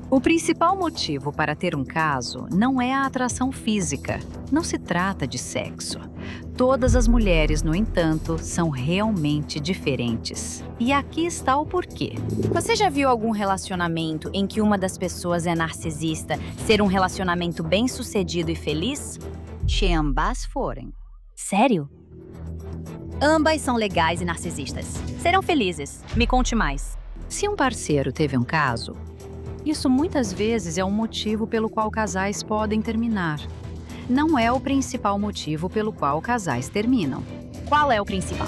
O principal motivo para ter um caso não é a atração física, não se trata de sexo. Todas as mulheres, no entanto, são realmente diferentes. E aqui está o porquê. Você já viu algum relacionamento em que uma das pessoas é narcisista ser um relacionamento bem-sucedido e feliz? Se ambas forem. Sério? Ambas são legais e narcisistas. Serão felizes. Me conte mais. Se um parceiro teve um caso, isso muitas vezes é um motivo pelo qual casais podem terminar. Não é o principal motivo pelo qual casais terminam. Qual é o principal?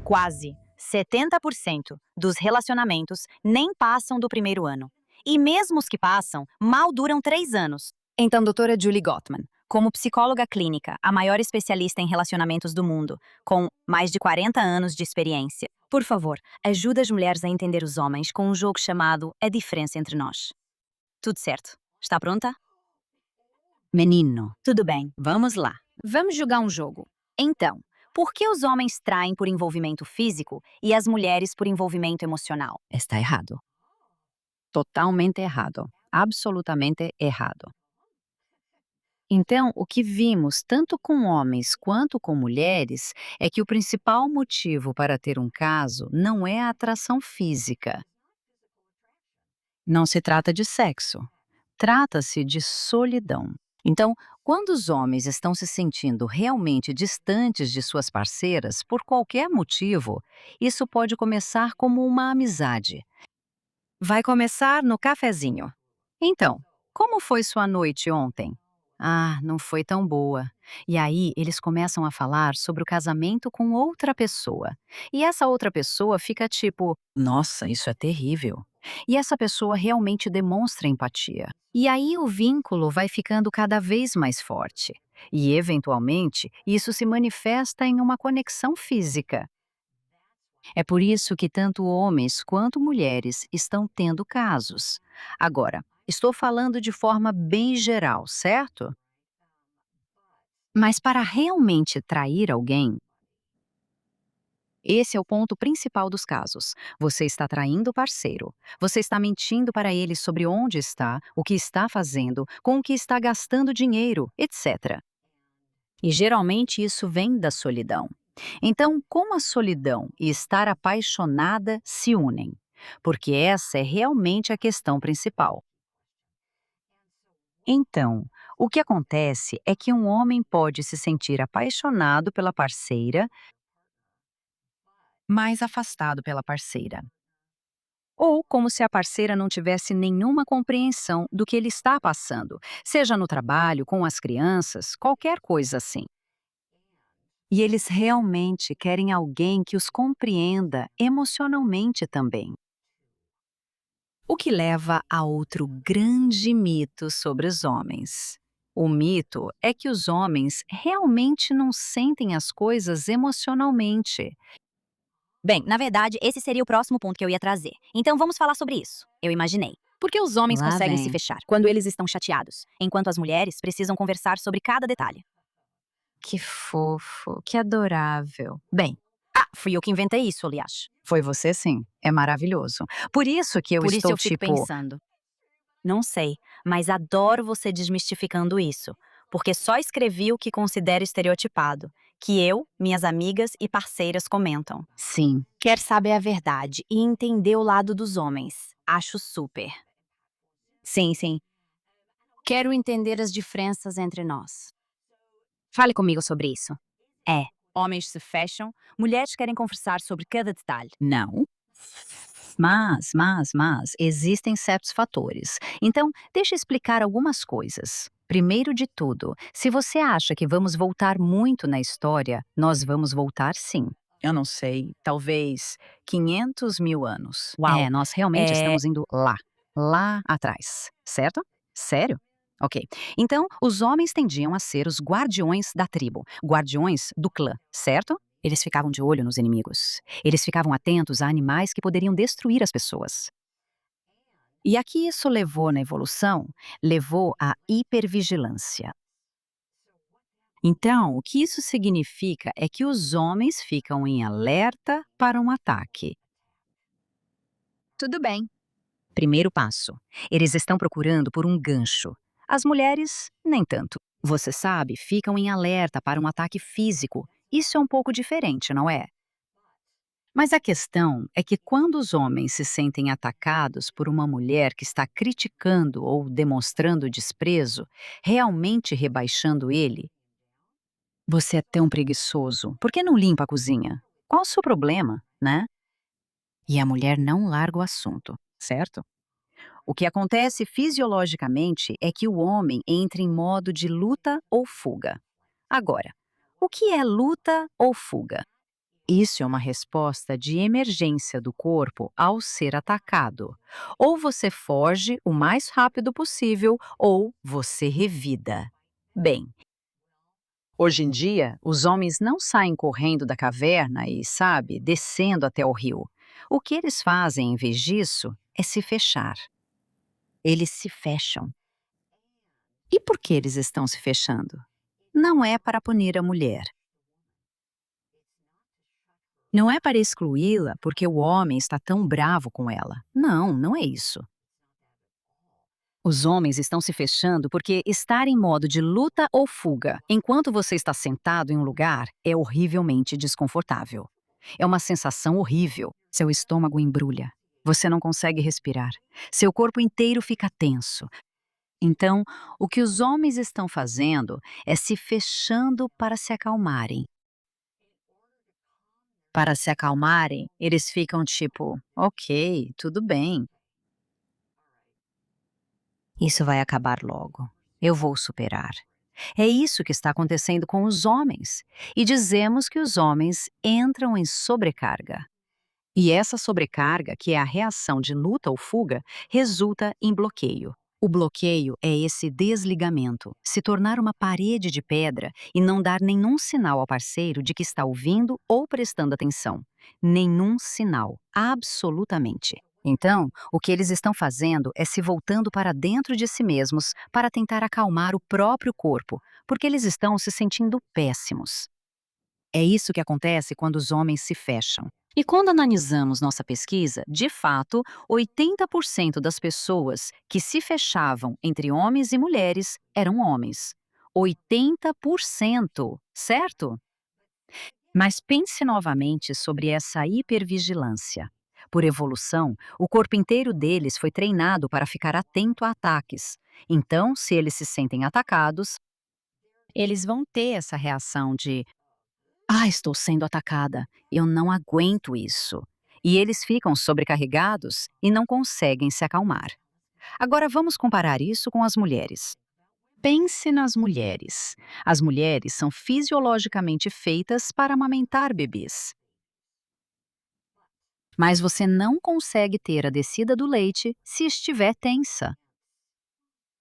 Quase 70% dos relacionamentos nem passam do primeiro ano. E mesmo os que passam, mal duram 3 anos. Então, doutora Julie Gottman, como psicóloga clínica, a maior especialista em relacionamentos do mundo, com mais de 40 anos de experiência, por favor, ajuda as mulheres a entender os homens com um jogo chamado A Diferença Entre Nós. Tudo certo? Está pronta? Menino, Tudo bem. vamos lá. Vamos jogar um jogo. Então, por que os homens traem por envolvimento físico e as mulheres por envolvimento emocional? Está errado. Totalmente errado. Absolutamente errado. Então, o que vimos tanto com homens quanto com mulheres é que o principal motivo para ter um caso não é a atração física. Não se trata de sexo. Trata-se de solidão. Então, quando os homens estão se sentindo realmente distantes de suas parceiras por qualquer motivo, isso pode começar como uma amizade. Vai começar no cafezinho. Então, como foi sua noite ontem? Ah, não foi tão boa. E aí eles começam a falar sobre o casamento com outra pessoa. E essa outra pessoa fica tipo: nossa, isso é terrível. E essa pessoa realmente demonstra empatia. E aí o vínculo vai ficando cada vez mais forte. E, eventualmente, isso se manifesta em uma conexão física. É por isso que tanto homens quanto mulheres estão tendo casos. Agora, estou falando de forma bem geral, certo? Mas para realmente trair alguém, esse é o ponto principal dos casos. Você está traindo o parceiro. Você está mentindo para ele sobre onde está, o que está fazendo, com o que está gastando dinheiro, etc. E geralmente isso vem da solidão. Então, como a solidão e estar apaixonada se unem? Porque essa é realmente a questão principal. Então, o que acontece é que um homem pode se sentir apaixonado pela parceira, mas afastado pela parceira. Ou como se a parceira não tivesse nenhuma compreensão do que ele está passando, seja no trabalho, com as crianças, qualquer coisa assim. E eles realmente querem alguém que os compreenda emocionalmente também. O que leva a outro grande mito sobre os homens. O mito é que os homens realmente não sentem as coisas emocionalmente. Bem, na verdade, esse seria o próximo ponto que eu ia trazer. Então vamos falar sobre isso. Eu imaginei. Por que os homens Lá conseguem se vem. fechar quando eles estão chateados, enquanto as mulheres precisam conversar sobre cada detalhe? Que fofo, que adorável. Bem, Ah, fui eu que inventei isso, aliás. foi você sim. É maravilhoso. Por isso que eu Por isso estou eu fico tipo, pensando. Não sei, mas adoro você desmistificando isso, porque só escrevi o que considero estereotipado, que eu, minhas amigas e parceiras comentam. sim. Quer saber a verdade e entender o lado dos homens. Acho super. Sim, sim. Quero entender as diferenças entre nós. Fale comigo sobre isso. É, homens se fecham, mulheres querem conversar sobre cada detalhe. Não. Mas, existem certos fatores. Então, deixa eu explicar algumas coisas. Primeiro de tudo, se você acha que vamos voltar muito na história, nós vamos voltar sim. Eu não sei, talvez 500 mil anos. Uau. Nós realmente É, estamos indo lá atrás, certo? Sério? Ok. Então, os homens tendiam a ser os guardiões da tribo, guardiões do clã, certo? Eles ficavam de olho nos inimigos. Eles ficavam atentos a animais que poderiam destruir as pessoas. E a que isso levou na evolução? Levou à hipervigilância. Então, o que isso significa é que os homens ficam em alerta para um ataque. tudo bem. Primeiro passo: eles estão procurando por um gancho. As mulheres, nem tanto. Você sabe, ficam em alerta para um ataque físico. Isso é um pouco diferente, não é? Mas a questão é que quando os homens se sentem atacados por uma mulher que está criticando ou demonstrando desprezo, realmente rebaixando ele, você é tão preguiçoso, por que não limpa a cozinha? Qual o seu problema, né? E a mulher não larga o assunto, certo? O que acontece fisiologicamente é que o homem entra em modo de luta ou fuga. Agora, o que é luta ou fuga? Isso é uma resposta de emergência do corpo ao ser atacado. Ou você foge o mais rápido possível, ou você revida. Bem, hoje em dia, os homens não saem correndo da caverna e, sabe, descendo até o rio. O que eles fazem em vez disso é se fechar. Eles se fecham. E por que eles estão se fechando? Não é para punir a mulher. Não é para excluí-la porque o homem está tão bravo com ela. Não, não é isso. Os homens estão se fechando porque estar em modo de luta ou fuga enquanto você está sentado em um lugar é horrivelmente desconfortável. É uma sensação horrível. Seu estômago embrulha. Você não consegue respirar. Seu corpo inteiro fica tenso. Então, o que os homens estão fazendo é se fechando para se acalmarem. Para se acalmarem, eles ficam tipo, ok, tudo bem. Isso vai acabar logo. Eu vou superar. É isso que está acontecendo com os homens. E dizemos que os homens entram em sobrecarga. E essa sobrecarga, que é a reação de luta ou fuga, resulta em bloqueio. O bloqueio é esse desligamento, se tornar uma parede de pedra e não dar nenhum sinal ao parceiro de que está ouvindo ou prestando atenção. Nenhum sinal, absolutamente. Então, o que eles estão fazendo é se voltando para dentro de si mesmos para tentar acalmar o próprio corpo, porque eles estão se sentindo péssimos. É isso que acontece quando os homens se fecham. E quando analisamos nossa pesquisa, de fato, 80% das pessoas que se fechavam entre homens e mulheres eram homens. 80%, certo? Mas pense novamente sobre essa hipervigilância. Por evolução, o corpo inteiro deles foi treinado para ficar atento a ataques. Então, se eles se sentem atacados, eles vão ter essa reação de estou sendo atacada. Eu não aguento isso. E eles ficam sobrecarregados e não conseguem se acalmar. Agora vamos comparar isso com as mulheres. Pense nas mulheres. As mulheres são fisiologicamente feitas para amamentar bebês. Mas você não consegue ter a descida do leite se estiver tensa.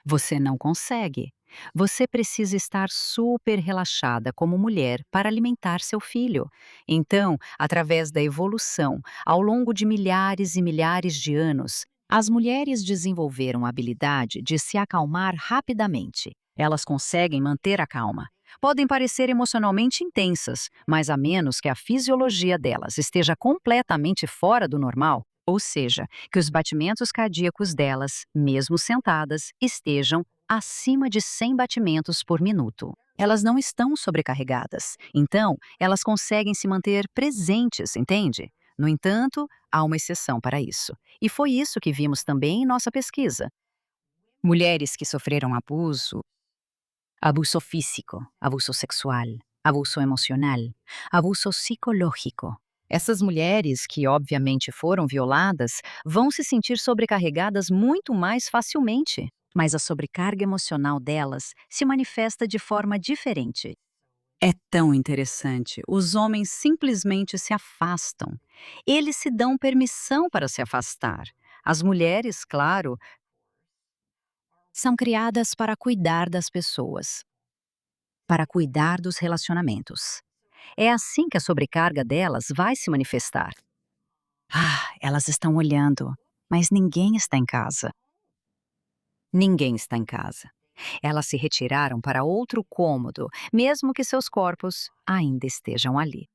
Você não consegue. Você precisa estar super relaxada como mulher para alimentar seu filho. Então, através da evolução, ao longo de milhares e milhares de anos, as mulheres desenvolveram a habilidade de se acalmar rapidamente. Elas conseguem manter a calma. Podem parecer emocionalmente intensas, mas a menos que a fisiologia delas esteja completamente fora do normal, ou seja, que os batimentos cardíacos delas, mesmo sentadas, estejam acima de 100 batimentos por minuto. Elas não estão sobrecarregadas, então elas conseguem se manter presentes, entende? No entanto, há uma exceção para isso. E foi isso que vimos também em nossa pesquisa. Mulheres que sofreram abuso, abuso físico, abuso sexual, abuso emocional, abuso psicológico. Essas mulheres, que obviamente foram violadas, vão se sentir sobrecarregadas muito mais facilmente. Mas a sobrecarga emocional delas se manifesta de forma diferente. É tão interessante. Os homens simplesmente se afastam. Eles se dão permissão para se afastar. As mulheres, claro, são criadas para cuidar das pessoas, para cuidar dos relacionamentos. É assim que a sobrecarga delas vai se manifestar. Elas estão olhando, mas ninguém está em casa. Ninguém está em casa. Elas se retiraram para outro cômodo, mesmo que seus corpos ainda estejam ali.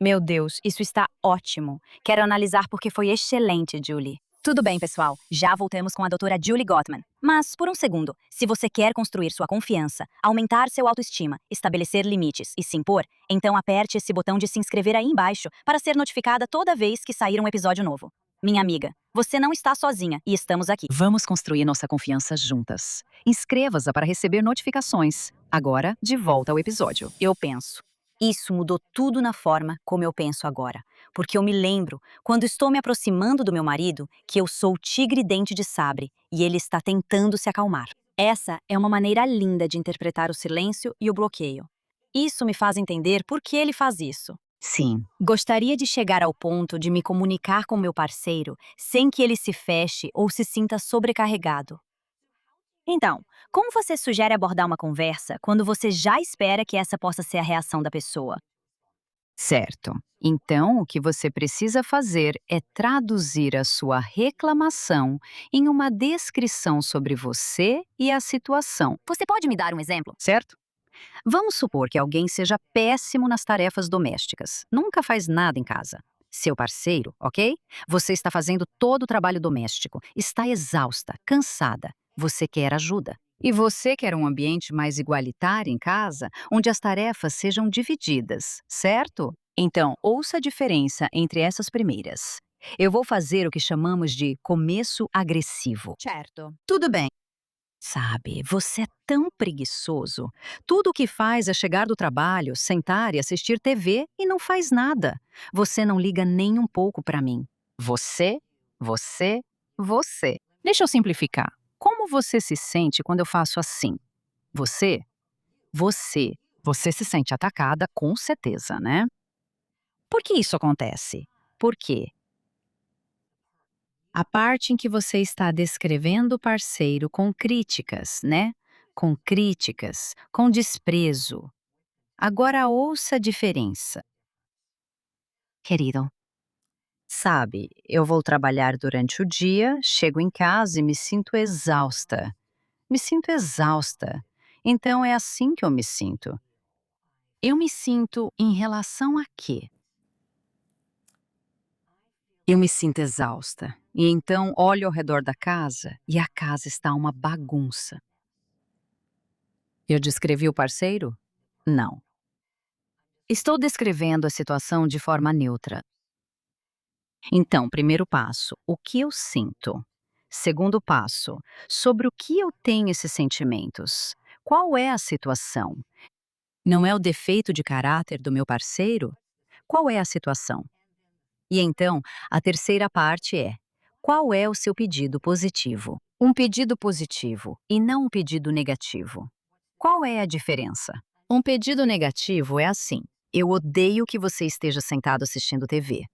Meu Deus, isso está ótimo. Quero analisar porque foi excelente, Julie. Tudo bem, pessoal. Já voltamos com a doutora Julie Gottman. Mas, por um segundo, se você quer construir sua confiança, aumentar seu autoestima, estabelecer limites e se impor, então aperte esse botão de se inscrever aí embaixo para ser notificada toda vez que sair um episódio novo. Minha amiga, você não está sozinha e estamos aqui. Vamos construir nossa confiança juntas. Inscreva-se para receber notificações. Agora, de volta ao episódio. Eu penso. Isso mudou tudo na forma como eu penso agora. Porque eu me lembro, quando estou me aproximando do meu marido, que eu sou o tigre dente de sabre e ele está tentando se acalmar. Essa é uma maneira linda de interpretar o silêncio e o bloqueio. Isso me faz entender por que ele faz isso. Sim, Gostaria de chegar ao ponto de me comunicar com meu parceiro sem que ele se feche ou se sinta sobrecarregado. Então, como você sugere abordar uma conversa quando você já espera que essa possa ser a reação da pessoa? certo. Então, o que você precisa fazer é traduzir a sua reclamação em uma descrição sobre você e a situação, Você pode me dar um exemplo? certo? Vamos supor que alguém seja péssimo nas tarefas domésticas, nunca faz nada em casa. Seu parceiro, ok? Você está fazendo todo o trabalho doméstico, está exausta, cansada. Você quer ajuda. E você quer um ambiente mais igualitário em casa, onde as tarefas sejam divididas, certo? Então, ouça a diferença entre essas primeiras. Eu vou fazer o que chamamos de começo agressivo. Certo. Tudo bem. Sabe, você é tão preguiçoso. Tudo o que faz é chegar do trabalho, sentar e assistir TV e não faz nada. Você não liga nem um pouco para mim. Você, você, você. Deixa eu simplificar. Como você se sente quando eu faço assim? Você, você, você se sente atacada com certeza, né? Por que isso acontece? Por quê? A parte em que você está descrevendo o parceiro com críticas, né? Com críticas, com desprezo. Agora ouça a diferença. Querido, sabe, eu vou trabalhar durante o dia, chego em casa e me sinto exausta. Me sinto exausta. Então é assim que eu me sinto. Eu me sinto em relação a quê? Eu me sinto exausta. E então olho ao redor da casa e a casa está uma bagunça. Eu descrevi o parceiro? Não. Estou descrevendo a situação de forma neutra. Então, primeiro passo, o que eu sinto? Segundo passo, sobre o que eu tenho esses sentimentos? Qual é a situação? Não é o defeito de caráter do meu parceiro? Qual é a situação? E então, a terceira parte é: qual é o seu pedido positivo? Um pedido positivo e não um pedido negativo. Qual é a diferença? Um pedido negativo é assim: eu odeio que você esteja sentado assistindo TV.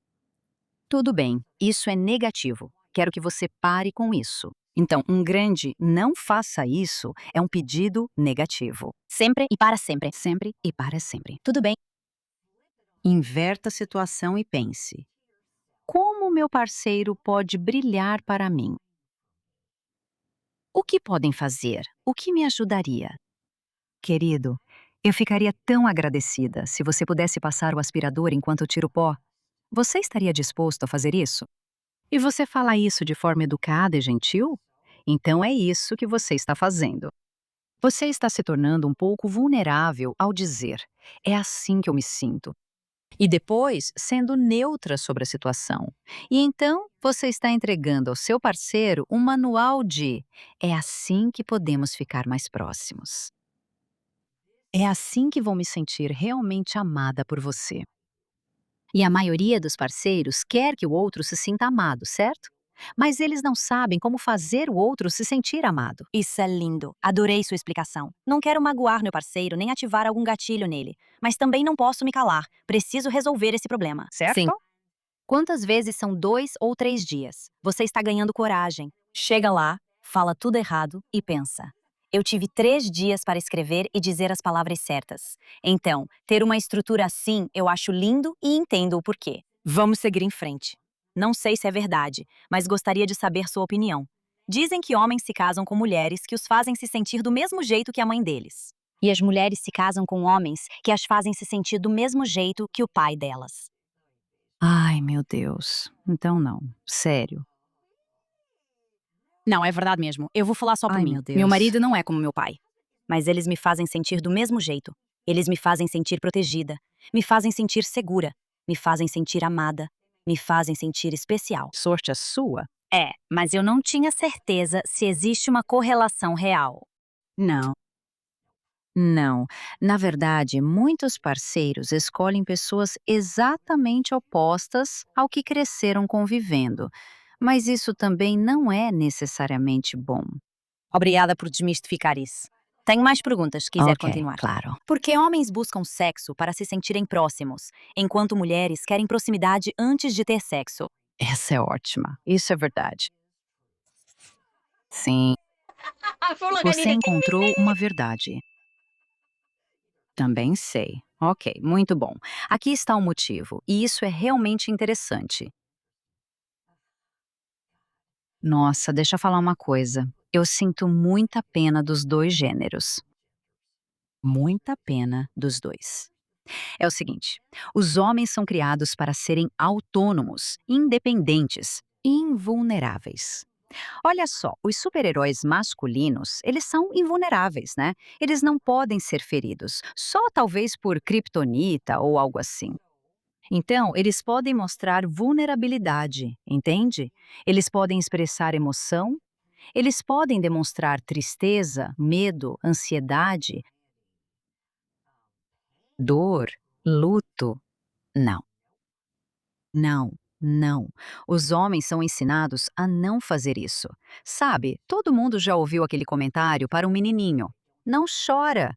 Tudo bem, isso é negativo. Quero que você pare com isso. Então, um grande não faça isso é um pedido negativo. Sempre e para sempre. Sempre e para sempre. Tudo bem. Inverta a situação e pense: como meu parceiro pode brilhar para mim? O que podem fazer? O que me ajudaria? Querido, eu ficaria tão agradecida se você pudesse passar o aspirador enquanto eu tiro o pó. Você estaria disposto a fazer isso? E você fala isso de forma educada e gentil? Então é isso que você está fazendo. Você está se tornando um pouco vulnerável ao dizer: é assim que eu me sinto. E depois, sendo neutra sobre a situação. E então, você está entregando ao seu parceiro um manual de: é assim que podemos ficar mais próximos. É assim que vou me sentir realmente amada por você. E a maioria dos parceiros quer que o outro se sinta amado, certo? Mas eles não sabem como fazer o outro se sentir amado. Isso é lindo. Adorei sua explicação. Não quero magoar meu parceiro nem ativar algum gatilho nele. Mas também não posso me calar. Preciso resolver esse problema. Certo? Sim. Quantas vezes são 2 ou 3 dias? Você está ganhando coragem. Chega lá, fala tudo errado e pensa. Eu tive 3 dias para escrever e dizer as palavras certas. Então, ter uma estrutura assim eu acho lindo e entendo o porquê. Vamos seguir em frente. Não sei se é verdade, mas gostaria de saber sua opinião. Dizem que homens se casam com mulheres que os fazem se sentir do mesmo jeito que a mãe deles. E as mulheres se casam com homens que as fazem se sentir do mesmo jeito que o pai delas. Ai, meu Deus. Então não. Sério. Não, é verdade mesmo. Eu vou falar só por Ai, mim. meu Meu Deus. marido não é como meu pai. Mas eles me fazem sentir do mesmo jeito. Eles me fazem sentir protegida. Me fazem sentir segura. Me fazem sentir amada. Me fazem sentir especial. Sorte a sua? É, mas eu não tinha certeza se existe uma correlação real. Não. Não. Na verdade, muitos parceiros escolhem pessoas exatamente opostas ao que cresceram convivendo. Mas isso também não é necessariamente bom. Obrigada por desmistificar isso. Tenho mais perguntas se quiser Ok, continuar. claro. Por que homens buscam sexo para se sentirem próximos, enquanto mulheres querem proximidade antes de ter sexo? Essa é ótima. Isso é verdade. Sim, I feel like I você need a ding, ding, encontrou ding. uma verdade. Também sei. Ok, muito bom. Aqui está o motivo, e isso é realmente interessante. Nossa, deixa eu falar uma coisa. Eu sinto muita pena dos dois gêneros. Muita pena dos dois. É o seguinte: os homens são criados para serem autônomos, independentes, invulneráveis. Olha só, os super-heróis masculinos, eles são invulneráveis, né? Eles não podem ser feridos, só talvez por kryptonita ou algo assim. Então, eles podem mostrar vulnerabilidade, entende? Eles podem expressar emoção, eles podem demonstrar tristeza, medo, ansiedade, dor, luto. Não, não, não. Os homens são ensinados a não fazer isso. Sabe, todo mundo já ouviu aquele comentário para um menininho: não chora,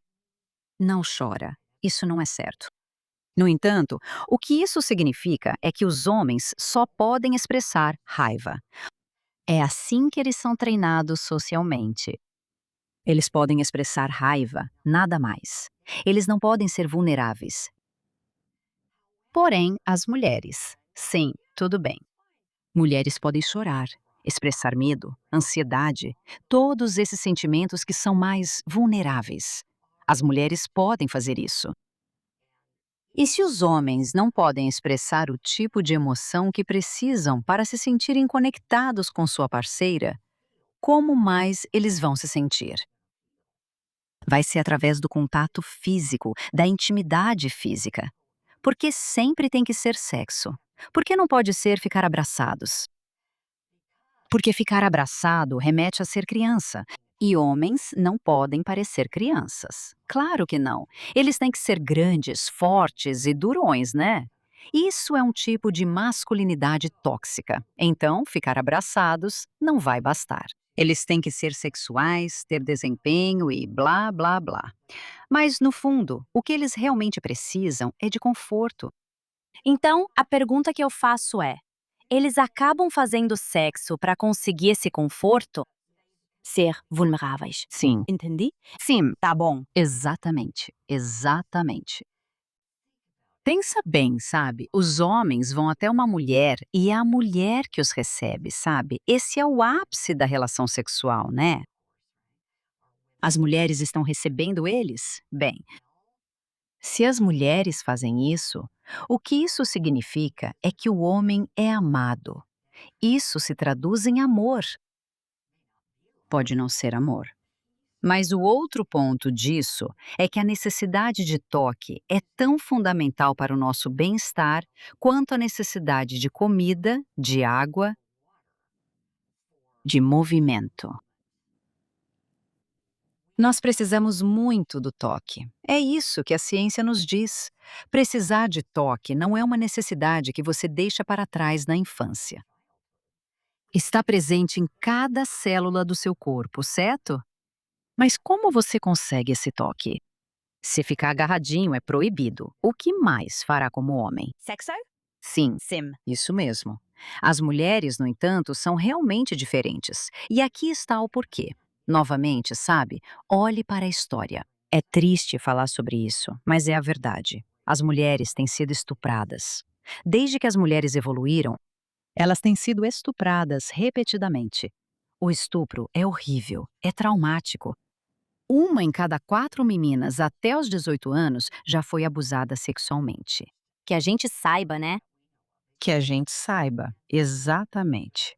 não chora. Isso não é certo. No entanto, o que isso significa é que os homens só podem expressar raiva. É assim que eles são treinados socialmente. Eles podem expressar raiva, nada mais. Eles não podem ser vulneráveis. Porém, as mulheres, sim, tudo bem. Mulheres podem chorar, expressar medo, ansiedade, todos esses sentimentos que são mais vulneráveis. As mulheres podem fazer isso. E se os homens não podem expressar o tipo de emoção que precisam para se sentirem conectados com sua parceira, como mais eles vão se sentir? Vai ser através do contato físico, da intimidade física. Porque sempre tem que ser sexo. Por que não pode ser ficar abraçados? Porque ficar abraçado remete a ser criança. E homens não podem parecer crianças. Claro que não. Eles têm que ser grandes, fortes e durões, né? Isso é um tipo de masculinidade tóxica. Então, ficar abraçados não vai bastar. Eles têm que ser sexuais, ter desempenho e blá, blá, blá. Mas, no fundo, o que eles realmente precisam é de conforto. Então, a pergunta que eu faço é: eles acabam fazendo sexo para conseguir esse conforto? Ser vulneráveis. Sim. Entendi? Sim, Tá bom. exatamente, exatamente. Pensa bem, sabe? Os homens vão até uma mulher e é a mulher que os recebe, sabe? Esse é o ápice da relação sexual, né? As mulheres estão recebendo eles? Bem, se as mulheres fazem isso, o que isso significa é que o homem é amado. Isso se traduz em amor. Pode não ser amor. Mas o outro ponto disso é que a necessidade de toque é tão fundamental para o nosso bem-estar quanto a necessidade de comida, de água, de movimento. Nós precisamos muito do toque. É isso que a ciência nos diz. Precisar de toque não é uma necessidade que você deixa para trás na infância. Está presente em cada célula do seu corpo, certo? Mas como você consegue esse toque? Se ficar agarradinho é proibido. O que mais fará como homem? Sexo? Sim, Sim. isso mesmo. As mulheres, no entanto, são realmente diferentes. E aqui está o porquê. Novamente, sabe? Olhe para a história. É triste falar sobre isso, mas é a verdade. As mulheres têm sido estupradas. Desde que as mulheres evoluíram, elas têm sido estupradas repetidamente. O estupro é horrível, é traumático. Uma em cada 4 meninas até os 18 anos já foi abusada sexualmente. Que a gente saiba, né? Que a gente saiba, exatamente.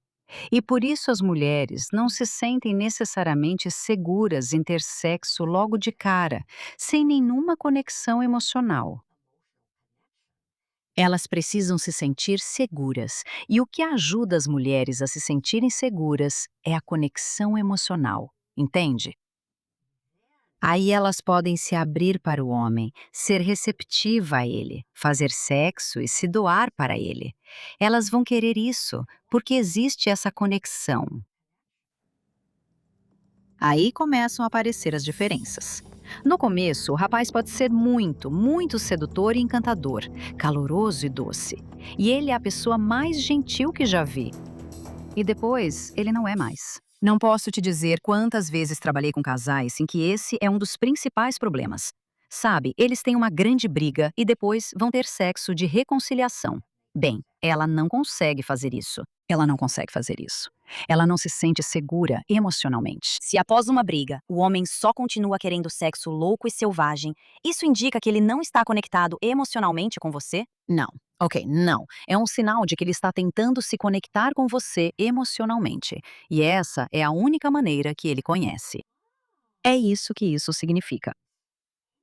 E por isso as mulheres não se sentem necessariamente seguras em ter sexo logo de cara, sem nenhuma conexão emocional. Elas precisam se sentir seguras, e o que ajuda as mulheres a se sentirem seguras é a conexão emocional, entende? Aí elas podem se abrir para o homem, ser receptiva a ele, fazer sexo e se doar para ele. Elas vão querer isso, porque existe essa conexão. Aí começam a aparecer as diferenças. No começo, o rapaz pode ser muito, muito sedutor e encantador, caloroso e doce. E ele é a pessoa mais gentil que já vi. E depois, ele não é mais. Não posso te dizer quantas vezes trabalhei com casais em que esse é um dos principais problemas. Sabe, eles têm uma grande briga e depois vão ter sexo de reconciliação. Bem, ela não consegue fazer isso. Ela não consegue fazer isso. Ela não se sente segura emocionalmente. Se após uma briga, o homem só continua querendo sexo louco e selvagem, isso indica que ele não está conectado emocionalmente com você? Não. Ok, não. É um sinal de que ele está tentando se conectar com você emocionalmente. E essa é a única maneira que ele conhece. É isso que isso significa.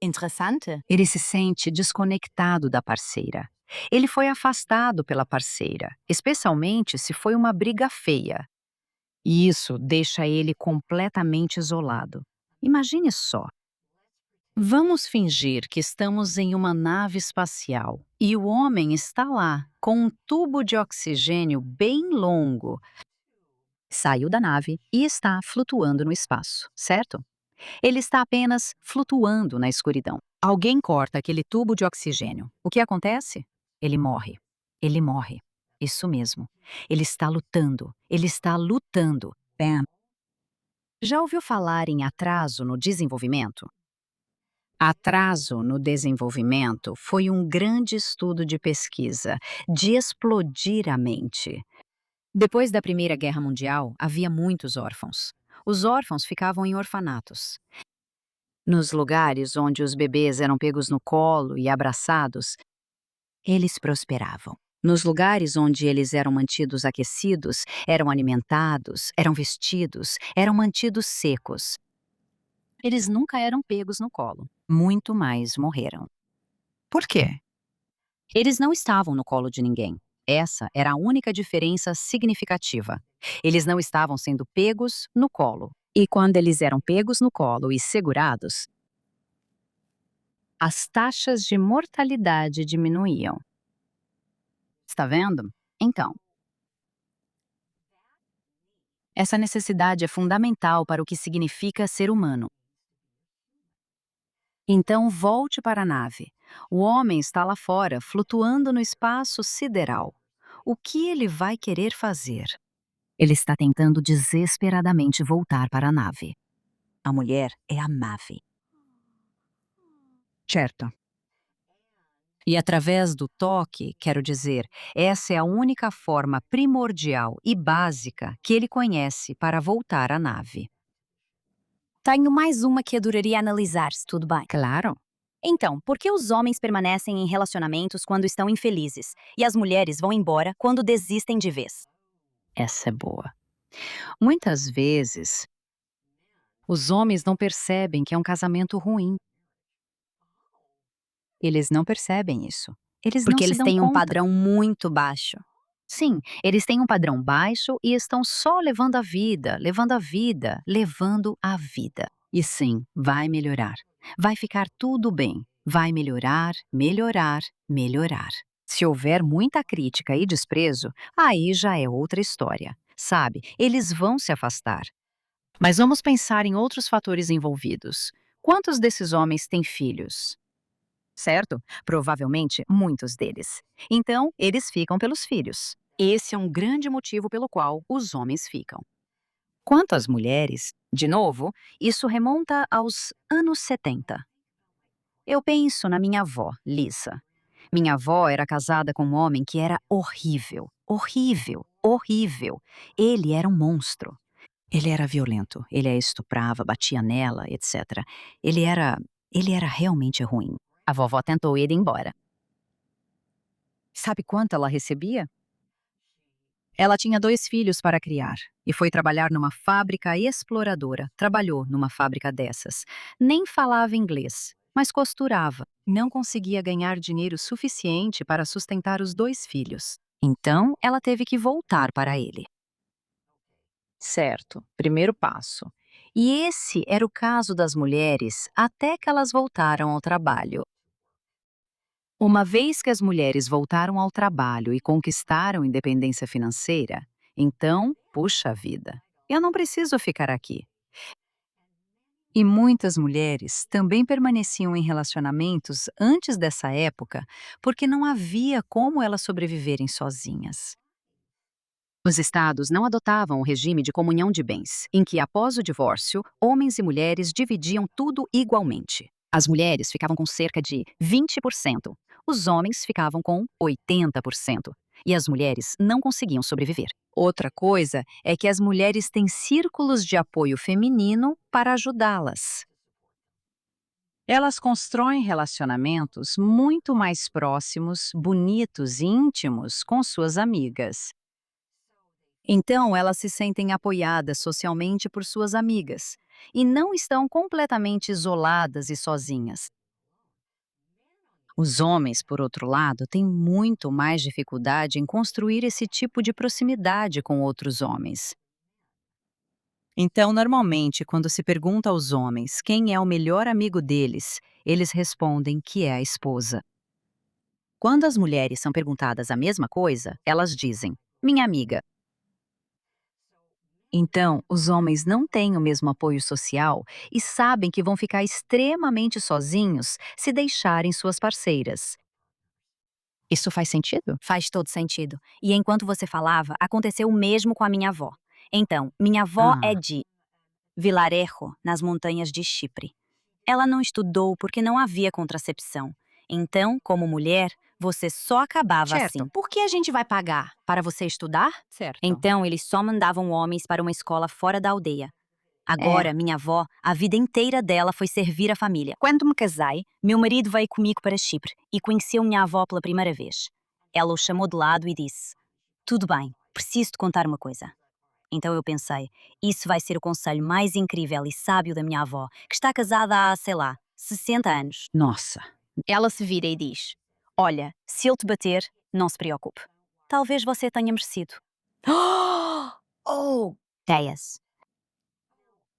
Interessante. Ele se sente desconectado da parceira. Ele foi afastado pela parceira, especialmente se foi uma briga feia. E isso deixa ele completamente isolado. Imagine só. Vamos fingir que estamos em uma nave espacial e o homem está lá, com um tubo de oxigênio bem longo. Saiu da nave e está flutuando no espaço, certo? Ele está apenas flutuando na escuridão. Alguém corta aquele tubo de oxigênio. O que acontece? Ele morre. Ele morre. Isso mesmo. Ele está lutando. Ele está lutando. Bam. Já ouviu falar em atraso no desenvolvimento? Atraso no desenvolvimento foi um grande estudo de pesquisa, de explodir a mente. Depois da Primeira Guerra Mundial, havia muitos órfãos. Os órfãos ficavam em orfanatos. Nos lugares onde os bebês eram pegos no colo e abraçados, eles prosperavam. Nos lugares onde eles eram mantidos aquecidos, eram alimentados, eram vestidos, eram mantidos secos. Eles nunca eram pegos no colo. Muito mais morreram. Por quê? Eles não estavam no colo de ninguém. Essa era a única diferença significativa. Eles não estavam sendo pegos no colo. E quando eles eram pegos no colo e segurados, as taxas de mortalidade diminuíam. Está vendo? Então, essa necessidade é fundamental para o que significa ser humano. Então, volte para a nave. O homem está lá fora, flutuando no espaço sideral. O que ele vai querer fazer? Ele está tentando desesperadamente voltar para a nave. A mulher é a nave. Certo. E através do toque, quero dizer, essa é a única forma primordial e básica que ele conhece para voltar à nave. Tenho mais uma que adoraria analisar, se tudo bem. Claro, Então, por que os homens permanecem em relacionamentos quando estão infelizes e as mulheres vão embora quando desistem de vez? essa é boa. Muitas vezes, os homens não percebem que é um casamento ruim. Eles não percebem isso. Eles não Porque se eles dão têm um conta. padrão muito baixo. Sim, eles têm um padrão baixo e estão só levando a vida, levando a vida, levando a vida. E sim, vai melhorar. Vai ficar tudo bem. Vai melhorar, melhorar, melhorar. Se houver muita crítica e desprezo, aí já é outra história. Sabe, eles vão se afastar. Mas vamos pensar em outros fatores envolvidos. Quantos desses homens têm filhos? Certo? Provavelmente muitos deles. Então, eles ficam pelos filhos. Esse é um grande motivo pelo qual os homens ficam. Quanto às mulheres, de novo, isso remonta aos anos 70. Eu penso na minha avó, Lisa. Minha avó era casada com um homem que era horrível, horrível, horrível. Ele era um monstro. Ele era violento, ele a estuprava, batia nela, etc. Ele era, ele era realmente ruim. A vovó tentou ir embora. Sabe quanto ela recebia? Ela tinha 2 filhos para criar e foi trabalhar numa fábrica exploradora. Trabalhou numa fábrica dessas. Nem falava inglês, mas costurava. Não conseguia ganhar dinheiro suficiente para sustentar os 2 filhos. Então, ela teve que voltar para ele. Certo, primeiro passo. E esse era o caso das mulheres até que elas voltaram ao trabalho. Uma vez que as mulheres voltaram ao trabalho e conquistaram independência financeira, então, puxa vida, eu não preciso ficar aqui. E muitas mulheres também permaneciam em relacionamentos antes dessa época porque não havia como elas sobreviverem sozinhas. Os estados não adotavam o regime de comunhão de bens, em que, após o divórcio, homens e mulheres dividiam tudo igualmente. As mulheres ficavam com cerca de 20%, os homens ficavam com 80%, e as mulheres não conseguiam sobreviver. Outra coisa é que as mulheres têm círculos de apoio feminino para ajudá-las. Elas constroem relacionamentos muito mais próximos, bonitos e íntimos com suas amigas. Então, elas se sentem apoiadas socialmente por suas amigas e não estão completamente isoladas e sozinhas. Os homens, por outro lado, têm muito mais dificuldade em construir esse tipo de proximidade com outros homens. Então, normalmente, quando se pergunta aos homens quem é o melhor amigo deles, eles respondem que é a esposa. Quando as mulheres são perguntadas a mesma coisa, elas dizem: minha amiga. Então, os homens não têm o mesmo apoio social e sabem que vão ficar extremamente sozinhos se deixarem suas parceiras. Isso faz sentido? Faz todo sentido. E enquanto você falava, aconteceu o mesmo com a minha avó. Então, minha avó é Ah, de Vilarejo, nas montanhas de Chipre. Ela não estudou porque não havia contracepção. Então, como mulher, você só acabava certo, assim. Por que a gente vai pagar? Para você estudar? certo. Então, eles só mandavam homens para uma escola fora da aldeia. É, Agora, minha avó, a vida inteira dela foi servir a família. Quando me casei, meu marido veio comigo para Chipre e conheceu minha avó pela primeira vez. Ela o chamou de lado e disse: tudo bem, preciso te contar uma coisa. Então eu pensei, isso vai ser o conselho mais incrível e sábio da minha avó, que está casada há, sei lá, 60 anos. nossa. Ela se vira e diz: olha, se ele te bater, não se preocupe. Talvez você tenha merecido. Oh! Teias.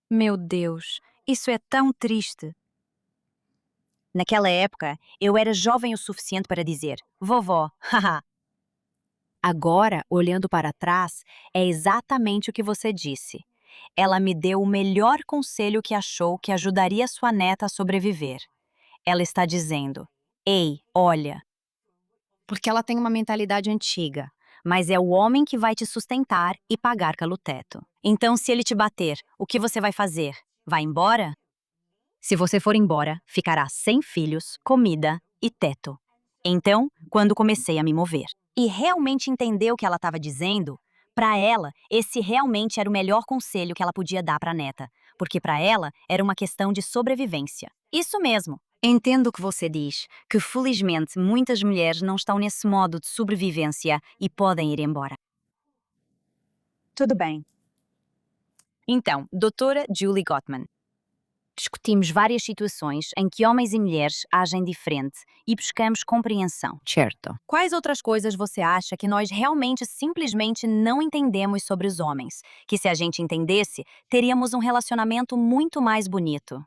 Meu Deus, isso é tão triste. Naquela época, eu era jovem o suficiente para dizer: vovó, haha. Agora, olhando para trás, é exatamente o que você disse. Ela me deu o melhor conselho que achou que ajudaria sua neta a sobreviver. Ela está dizendo: ei, olha. Porque ela tem uma mentalidade antiga. Mas é o homem que vai te sustentar e pagar pelo teto. Então, se ele te bater, o que você vai fazer? Vai embora? Se você for embora, ficará sem filhos, comida e teto. Então, quando comecei a me mover e realmente entender o que ela estava dizendo, para ela, esse realmente era o melhor conselho que ela podia dar para a neta, porque para ela era uma questão de sobrevivência. Isso mesmo. Entendo o que você diz, que felizmente muitas mulheres não estão nesse modo de sobrevivência e podem ir embora. Tudo bem. Então, doutora Julie Gottman, discutimos várias situações em que homens e mulheres agem diferente e buscamos compreensão. Certo. Quais outras coisas você acha que nós realmente simplesmente não entendemos sobre os homens? Que se a gente entendesse, teríamos um relacionamento muito mais bonito.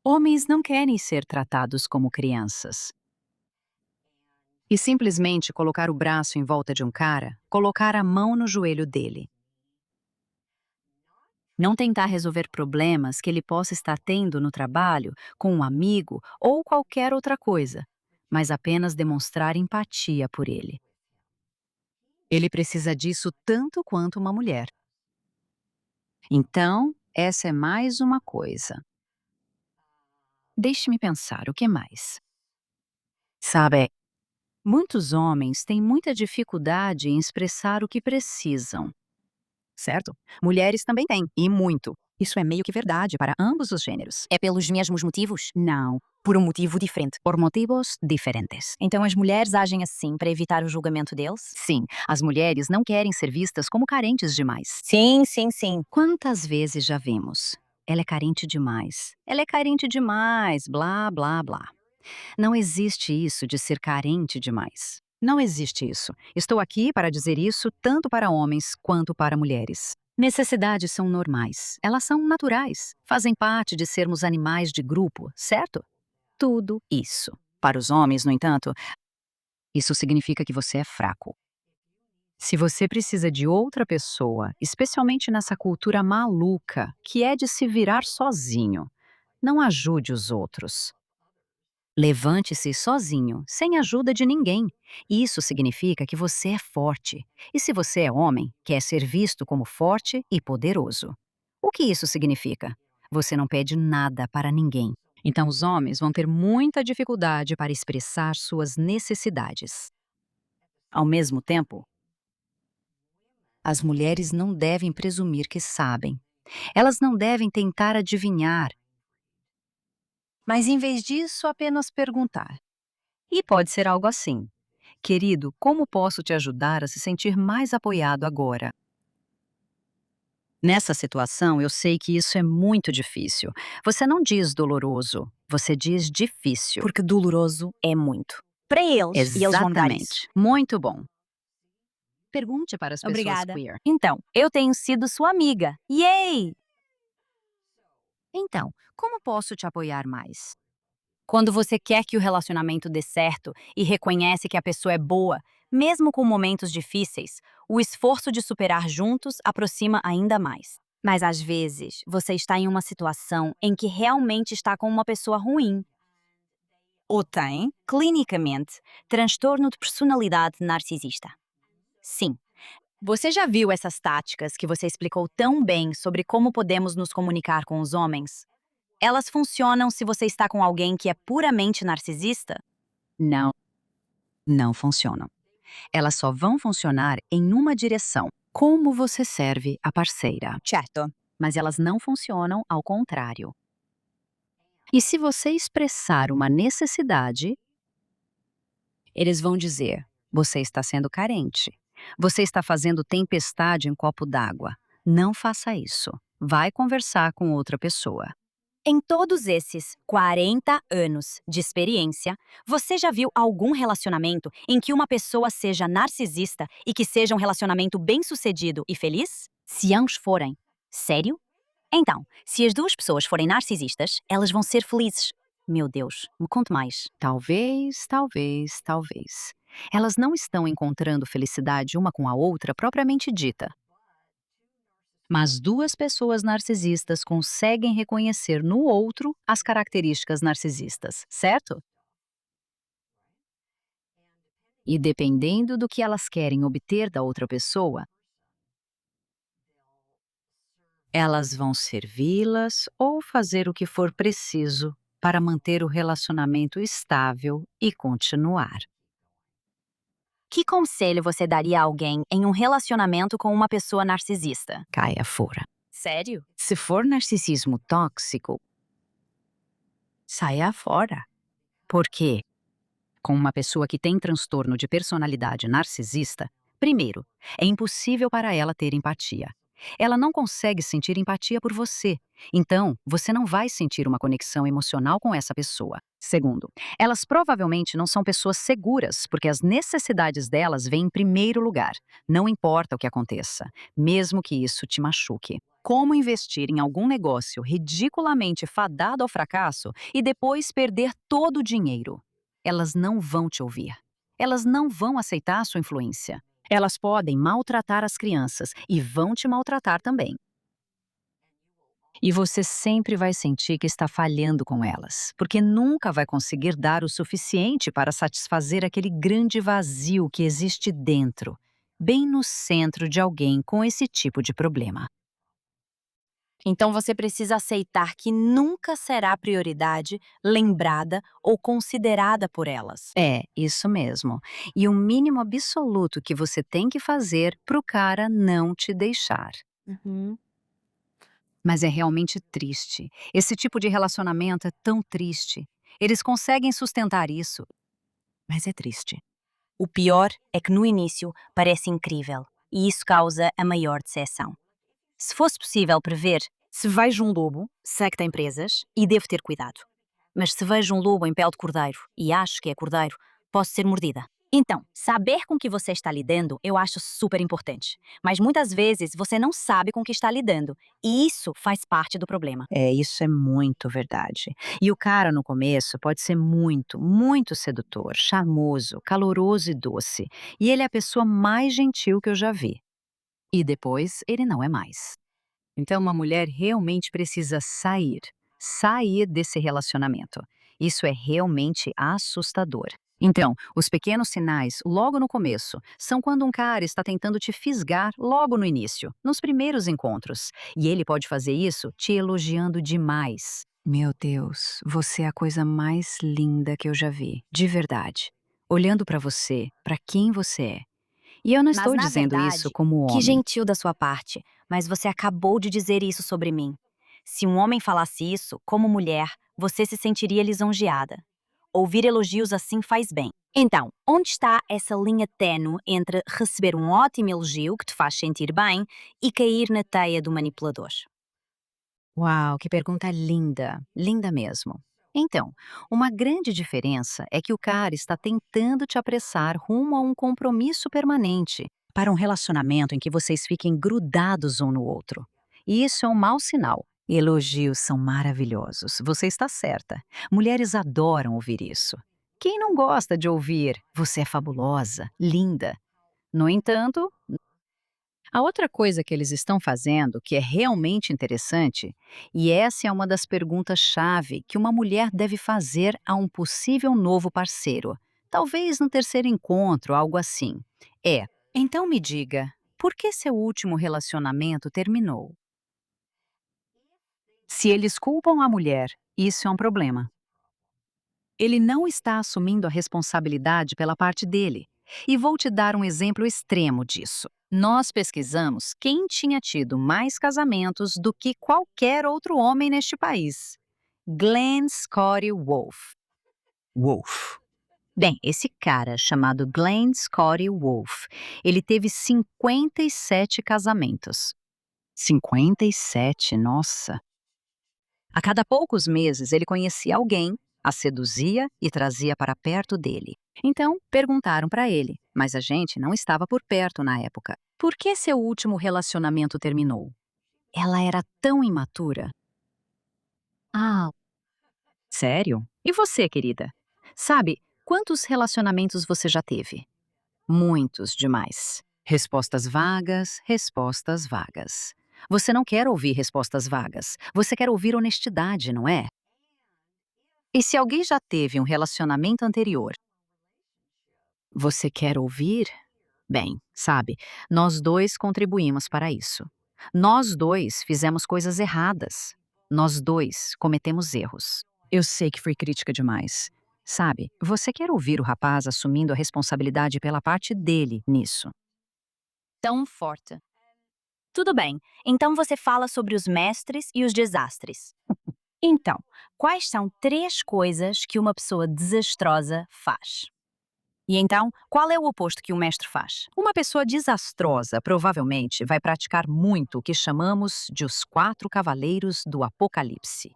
Homens não querem ser tratados como crianças. E simplesmente colocar o braço em volta de um cara, colocar a mão no joelho dele. Não tentar resolver problemas que ele possa estar tendo no trabalho, com um amigo ou qualquer outra coisa, mas apenas demonstrar empatia por ele. Ele precisa disso tanto quanto uma mulher. Então, essa é mais uma coisa. Deixe-me pensar, o que mais? Sabe, muitos homens têm muita dificuldade em expressar o que precisam. certo? Mulheres também têm, e muito. Isso é meio que verdade para ambos os gêneros. É pelos mesmos motivos? Não, Por um motivo diferente. por motivos diferentes. Então as mulheres agem assim para evitar o julgamento deles? Sim, as mulheres não querem ser vistas como carentes demais. Sim, sim, sim. Quantas vezes já vimos? Ela é carente demais. Ela é carente demais, blá, blá, blá. Não existe isso de ser carente demais. Não existe isso. Estou aqui para dizer isso tanto para homens quanto para mulheres. Necessidades são normais. Elas são naturais. Fazem parte de sermos animais de grupo, certo? Tudo isso. Para os homens, no entanto, isso significa que você é fraco. Se você precisa de outra pessoa, especialmente nessa cultura maluca que é de se virar sozinho, não ajude os outros. Levante-se sozinho, sem ajuda de ninguém. Isso significa que você é forte. E se você é homem, quer ser visto como forte e poderoso. O que isso significa? Você não pede nada para ninguém. Então, os homens vão ter muita dificuldade para expressar suas necessidades. Ao mesmo tempo, as mulheres não devem presumir que sabem. Elas não devem tentar adivinhar, mas em vez disso, apenas perguntar. E pode ser algo assim: querido, como posso te ajudar a se sentir mais apoiado agora? Nessa situação, eu sei que isso é muito difícil. Você não diz doloroso, você diz difícil. Porque doloroso é muito. Para eles, e eles vão dar isso. Exatamente. Muito bom. Pergunte para as pessoas Obrigada. queer. Então, eu tenho sido sua amiga. Yay! Então, como posso te apoiar mais? Quando você quer que o relacionamento dê certo e reconhece que a pessoa é boa, mesmo com momentos difíceis, o esforço de superar juntos aproxima ainda mais. Mas às vezes, você está em uma situação em que realmente está com uma pessoa ruim. Ou tem, clinicamente, transtorno de personalidade narcisista. Sim. Você já viu essas táticas que você explicou tão bem sobre como podemos nos comunicar com os homens? Elas funcionam se você está com alguém que é puramente narcisista? Não, não funcionam. Elas só vão funcionar em uma direção: como você serve a parceira. Certo. Mas elas não funcionam ao contrário. E se você expressar uma necessidade, eles vão dizer: você está sendo carente. Você está fazendo tempestade em copo d'água. Não faça isso. Vai conversar com outra pessoa. Em todos esses 40 anos de experiência, você já viu algum relacionamento em que uma pessoa seja narcisista e que seja um relacionamento bem-sucedido e feliz? Se ambos forem. Sério? Então, se as duas pessoas forem narcisistas, elas vão ser felizes. Meu Deus, me conte mais. Talvez, talvez, talvez. Elas não estão encontrando felicidade uma com a outra propriamente dita. Mas duas pessoas narcisistas conseguem reconhecer no outro as características narcisistas, certo? E dependendo do que elas querem obter da outra pessoa, elas vão servi-las ou fazer o que for preciso para manter o relacionamento estável e continuar. Que conselho você daria a alguém em um relacionamento com uma pessoa narcisista? Caia fora. Sério? Se for narcisismo tóxico, saia fora. Por quê? Com uma pessoa que tem transtorno de personalidade narcisista, primeiro, é impossível para ela ter empatia. Ela não consegue sentir empatia por você. Então, você não vai sentir uma conexão emocional com essa pessoa. Segundo, elas provavelmente não são pessoas seguras, porque as necessidades delas vêm em primeiro lugar. Não importa o que aconteça, mesmo que isso te machuque. Como investir em algum negócio ridiculamente fadado ao fracasso e depois perder todo o dinheiro? Elas não vão te ouvir. Elas não vão aceitar a sua influência. Elas podem maltratar as crianças e vão te maltratar também. E você sempre vai sentir que está falhando com elas, porque nunca vai conseguir dar o suficiente para satisfazer aquele grande vazio que existe dentro, bem no centro de alguém com esse tipo de problema. Então você precisa aceitar que nunca será prioridade, lembrada ou considerada por elas. É, isso mesmo. E o mínimo absoluto que você tem que fazer para o cara não te deixar. Uhum. Mas é realmente triste. Esse tipo de relacionamento é tão triste. Eles conseguem sustentar isso, mas é triste. O pior é que no início parece incrível e isso causa a maior decepção. Se fosse possível prever, se vejo um lobo, sei que tem presas e devo ter cuidado. Mas se vejo um lobo em pele de cordeiro e acho que é cordeiro, posso ser mordida. Então, saber com que você está lidando eu acho super importante. Mas muitas vezes você não sabe com que está lidando e isso faz parte do problema. É, isso é muito verdade. E o cara no começo pode ser muito, muito sedutor, charmoso, caloroso e doce. E ele é a pessoa mais gentil que eu já vi. E depois ele não é mais. Então, uma mulher realmente precisa sair desse relacionamento. Isso é realmente assustador. Então, os pequenos sinais, logo no começo, são quando um cara está tentando te fisgar logo no início, nos primeiros encontros. E ele pode fazer isso te elogiando demais. Meu Deus, você é a coisa mais linda que eu já vi, de verdade. Olhando para você, para quem você é. E eu não Mas estou na dizendo isso verdade, como que homem. gentil da sua parte, mas você acabou de dizer isso sobre mim. Se um homem falasse isso, como mulher, você se sentiria lisonjeada. Ouvir elogios assim faz bem. Então, onde está essa linha tênue entre receber um ótimo elogio que te faz sentir bem e cair na teia do manipulador? Uau, que pergunta linda, linda mesmo. Então, uma grande diferença é que o cara está tentando te apressar rumo a um compromisso permanente, para um relacionamento em que vocês fiquem grudados um no outro. E isso é um mau sinal. Elogios são maravilhosos, você está certa. Mulheres adoram ouvir isso. Quem não gosta de ouvir "você é fabulosa, linda"? No entanto, a outra coisa que eles estão fazendo, que é realmente interessante, e essa é uma das perguntas-chave que uma mulher deve fazer a um possível novo parceiro, talvez no terceiro encontro, algo assim, é: então me diga, por que seu último relacionamento terminou? Se eles culpam a mulher, isso é um problema. Ele não está assumindo a responsabilidade pela parte dele. E vou te dar um exemplo extremo disso. Nós pesquisamos quem tinha tido mais casamentos do que qualquer outro homem neste país. Glenn Scotty Wolf. Wolf. Bem, esse cara chamado Glenn Scotty Wolf, ele teve 57 casamentos. 57, nossa! A cada poucos meses, ele conhecia alguém, a seduzia e trazia para perto dele. Então, perguntaram para ele, mas a gente não estava por perto na época. Por que seu último relacionamento terminou? Ela era tão imatura. Ah, sério? E você, querida? Sabe, quantos relacionamentos você já teve? Muitos demais. Respostas vagas, respostas vagas. Você não quer ouvir respostas vagas. Você quer ouvir honestidade, não é? E se alguém já teve um relacionamento anterior, você quer ouvir? Bem, sabe, nós dois contribuímos para isso. Nós dois fizemos coisas erradas. Nós dois cometemos erros. Eu sei que fui crítica demais. Sabe, você quer ouvir o rapaz assumindo a responsabilidade pela parte dele nisso. Tão forte. Tudo bem, então você fala sobre os mestres e os desastres. Então, quais são três coisas que uma pessoa desastrosa faz? E então, qual é o oposto que um mestre faz? Uma pessoa desastrosa provavelmente vai praticar muito o que chamamos de os quatro cavaleiros do Apocalipse: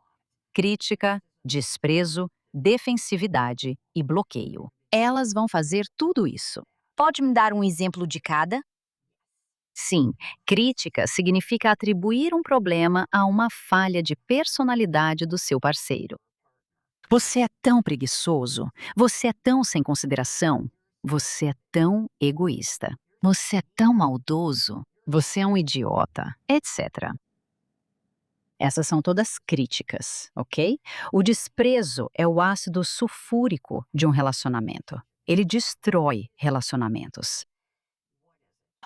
crítica, desprezo, defensividade e bloqueio. Elas vão fazer tudo isso. Pode me dar um exemplo de cada? Sim, crítica significa atribuir um problema a uma falha de personalidade do seu parceiro. Você é tão preguiçoso, você é tão sem consideração, você é tão egoísta, você é tão maldoso, você é um idiota, etc. Essas são todas críticas, ok? O desprezo é o ácido sulfúrico de um relacionamento. Ele destrói relacionamentos.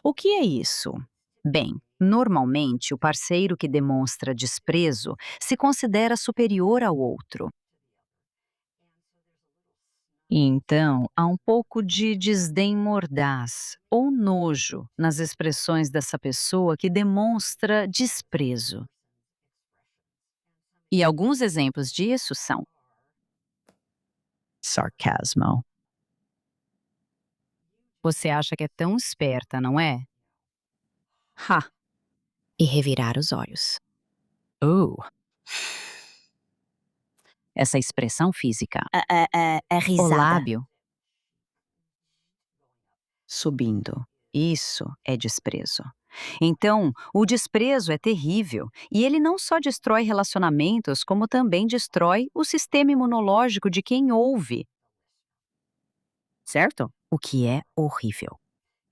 O que é isso? Bem, normalmente o parceiro que demonstra desprezo se considera superior ao outro. E então, há um pouco de desdém mordaz ou nojo nas expressões dessa pessoa que demonstra desprezo. E alguns exemplos disso são sarcasmo. Você acha que é tão esperta, não é? Ha! E revirar os olhos. Uh, essa expressão física. A O risada. lábio subindo. Isso é desprezo. Então, o desprezo é terrível e ele não só destrói relacionamentos, como também destrói o sistema imunológico de quem ouve, certo? O que é horrível.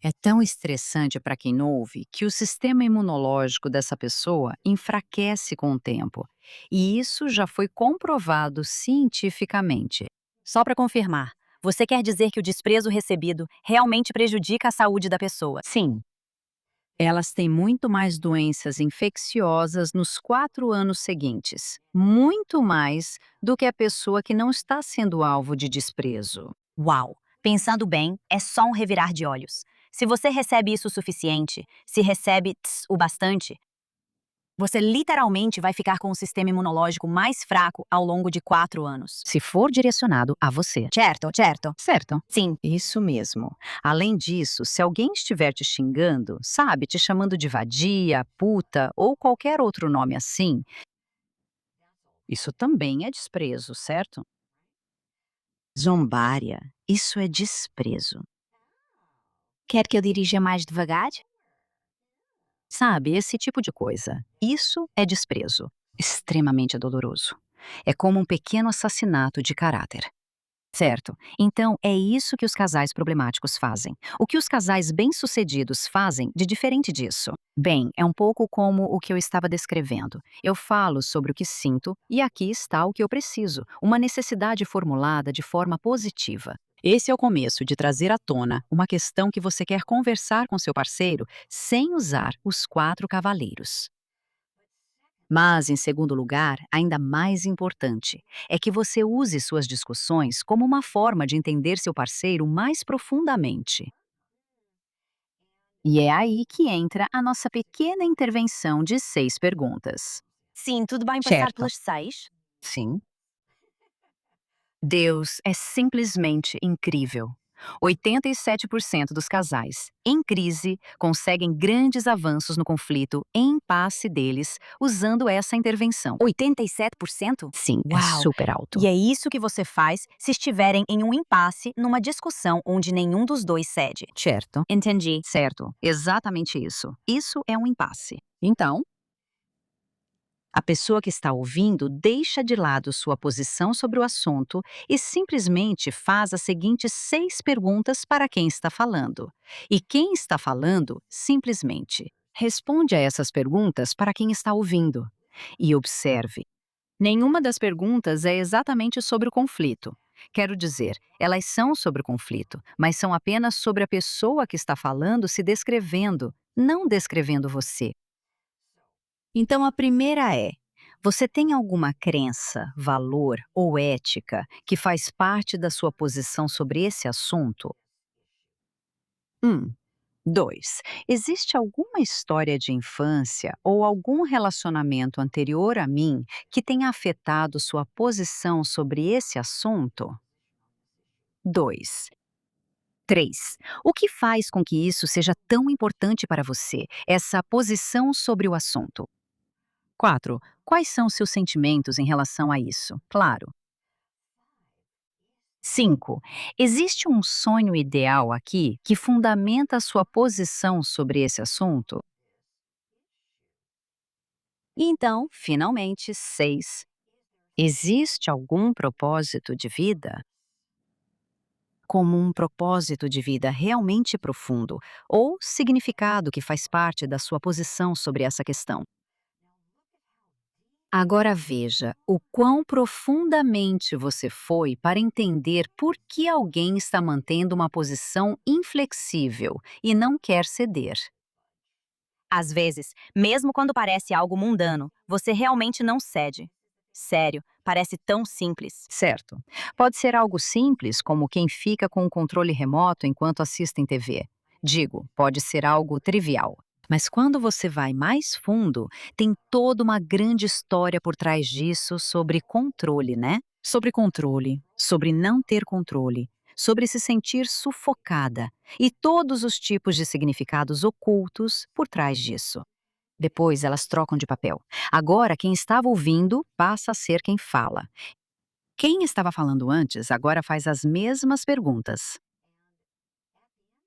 É tão estressante para quem ouve que o sistema imunológico dessa pessoa enfraquece com o tempo. E isso já foi comprovado cientificamente. Só para confirmar, você quer dizer que o desprezo recebido realmente prejudica a saúde da pessoa? Sim, elas têm muito mais doenças infecciosas nos 4 anos seguintes, muito mais do que a pessoa que não está sendo alvo de desprezo. Uau! Pensando bem, é só um revirar de olhos. Se você recebe isso o suficiente, se recebe o bastante, você literalmente vai ficar com o sistema imunológico mais fraco ao longo de 4 anos. Se for direcionado a você. Certo, certo. Certo? Sim. Isso mesmo. Além disso, se alguém estiver te xingando, sabe, te chamando de vadia, puta ou qualquer outro nome assim, isso também é desprezo, certo? Zombaria, isso é desprezo. Quer que eu dirija mais devagar? Sabe, esse tipo de coisa. Isso é desprezo. Extremamente doloroso. É como um pequeno assassinato de caráter. Certo. Então, é isso que os casais problemáticos fazem. O que os casais bem-sucedidos fazem de diferente disso? Bem, é um pouco como o que eu estava descrevendo. Eu falo sobre o que sinto e aqui está o que eu preciso, uma necessidade formulada de forma positiva. Esse é o começo de trazer à tona uma questão que você quer conversar com seu parceiro sem usar os 4 cavaleiros. Mas, em segundo lugar, ainda mais importante, é que você use suas discussões como uma forma de entender seu parceiro mais profundamente. E é aí que entra a nossa pequena intervenção de 6 perguntas. Sim, tudo bem passar Certo? pelas 6? Sim. Deus é simplesmente incrível. 87% dos casais em crise conseguem grandes avanços no conflito em impasse deles usando essa intervenção. 87%? Sim, é Uau! super alto. E é isso que você faz se estiverem em um impasse numa discussão onde nenhum dos dois cede. Certo? Entendi. Certo, exatamente isso. Isso é um impasse. Então, a pessoa que está ouvindo deixa de lado sua posição sobre o assunto e simplesmente faz as seguintes 6 perguntas para quem está falando. E quem está falando simplesmente responde a essas perguntas para quem está ouvindo. E observe, nenhuma das perguntas é exatamente sobre o conflito. Quero dizer, elas são sobre o conflito, mas são apenas sobre a pessoa que está falando se descrevendo, não descrevendo você. Então a primeira é: você tem alguma crença, valor ou ética que faz parte da sua posição sobre esse assunto? 2. Existe alguma história de infância ou algum relacionamento anterior a mim que tenha afetado sua posição sobre esse assunto? 2. 3. O que faz com que isso seja tão importante para você, essa posição sobre o assunto? 4. Quais são seus sentimentos em relação a isso? Claro. 5. Existe um sonho ideal aqui que fundamenta a sua posição sobre esse assunto? E então, finalmente, 6. Existe algum propósito de vida? Como um propósito de vida realmente profundo ou significado que faz parte da sua posição sobre essa questão? Agora veja o quão profundamente você foi para entender por que alguém está mantendo uma posição inflexível e não quer ceder. Às vezes, mesmo quando parece algo mundano, você realmente não cede. Sério, parece tão simples. Certo. Pode ser algo simples, como quem fica com o controle remoto enquanto assistem TV. Digo, pode ser algo trivial. Mas quando você vai mais fundo, tem toda uma grande história por trás disso sobre controle, né? Sobre controle, sobre não ter controle, sobre se sentir sufocada e todos os tipos de significados ocultos por trás disso. Depois elas trocam de papel. Agora, quem estava ouvindo passa a ser quem fala. Quem estava falando antes agora faz as mesmas perguntas.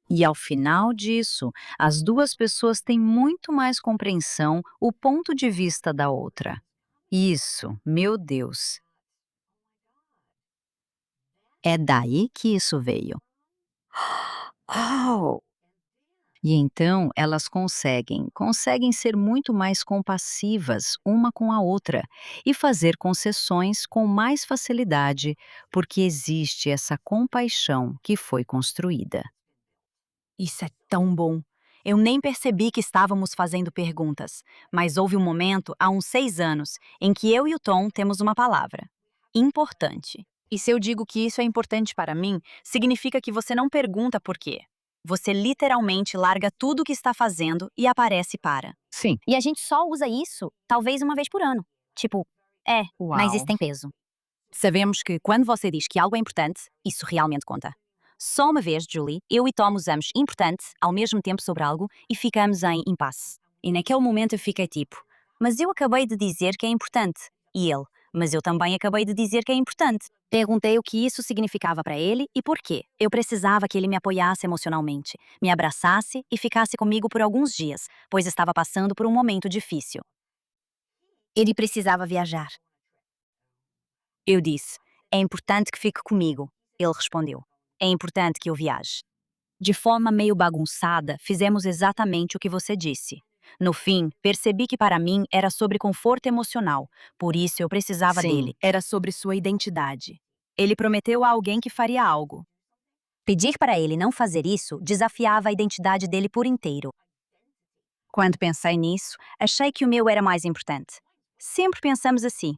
E ao final disso, as duas pessoas têm muito mais compreensão o ponto de vista da outra. Isso, meu Deus, é daí que isso veio. Oh! E então elas conseguem ser muito mais compassivas uma com a outra e fazer concessões com mais facilidade, porque existe essa compaixão que foi construída. Isso é tão bom. Eu nem percebi que estávamos fazendo perguntas, mas houve um momento, há uns 6 anos, em que eu e o Tom temos uma palavra. Importante. E se eu digo que isso é importante para mim, significa que você não pergunta por quê. Você literalmente larga tudo o que está fazendo e aparece para. Sim. E a gente só usa isso, talvez uma vez por ano. Tipo, mas isso Uau. tem peso. Sabemos que quando você diz que algo é importante, isso realmente conta. Só uma vez, Julie, eu e Tom usamos importante ao mesmo tempo sobre algo e ficamos em impasse. E naquele momento eu fiquei tipo, mas eu acabei de dizer que é importante. E ele, mas eu também acabei de dizer que é importante. Perguntei o que isso significava para ele e por quê. Eu precisava que ele me apoiasse emocionalmente, me abraçasse e ficasse comigo por alguns dias, pois estava passando por um momento difícil. Ele precisava viajar. Eu disse: é importante que fique comigo. Ele respondeu: é importante que eu viaje. De forma meio bagunçada, fizemos exatamente o que você disse. No fim, percebi que para mim era sobre conforto emocional, por isso eu precisava Sim. dele. Era sobre sua identidade. Ele prometeu a alguém que faria algo. Pedir para ele não fazer isso desafiava a identidade dele por inteiro. Quando pensei nisso, achei que o meu era mais importante. Sempre pensamos assim.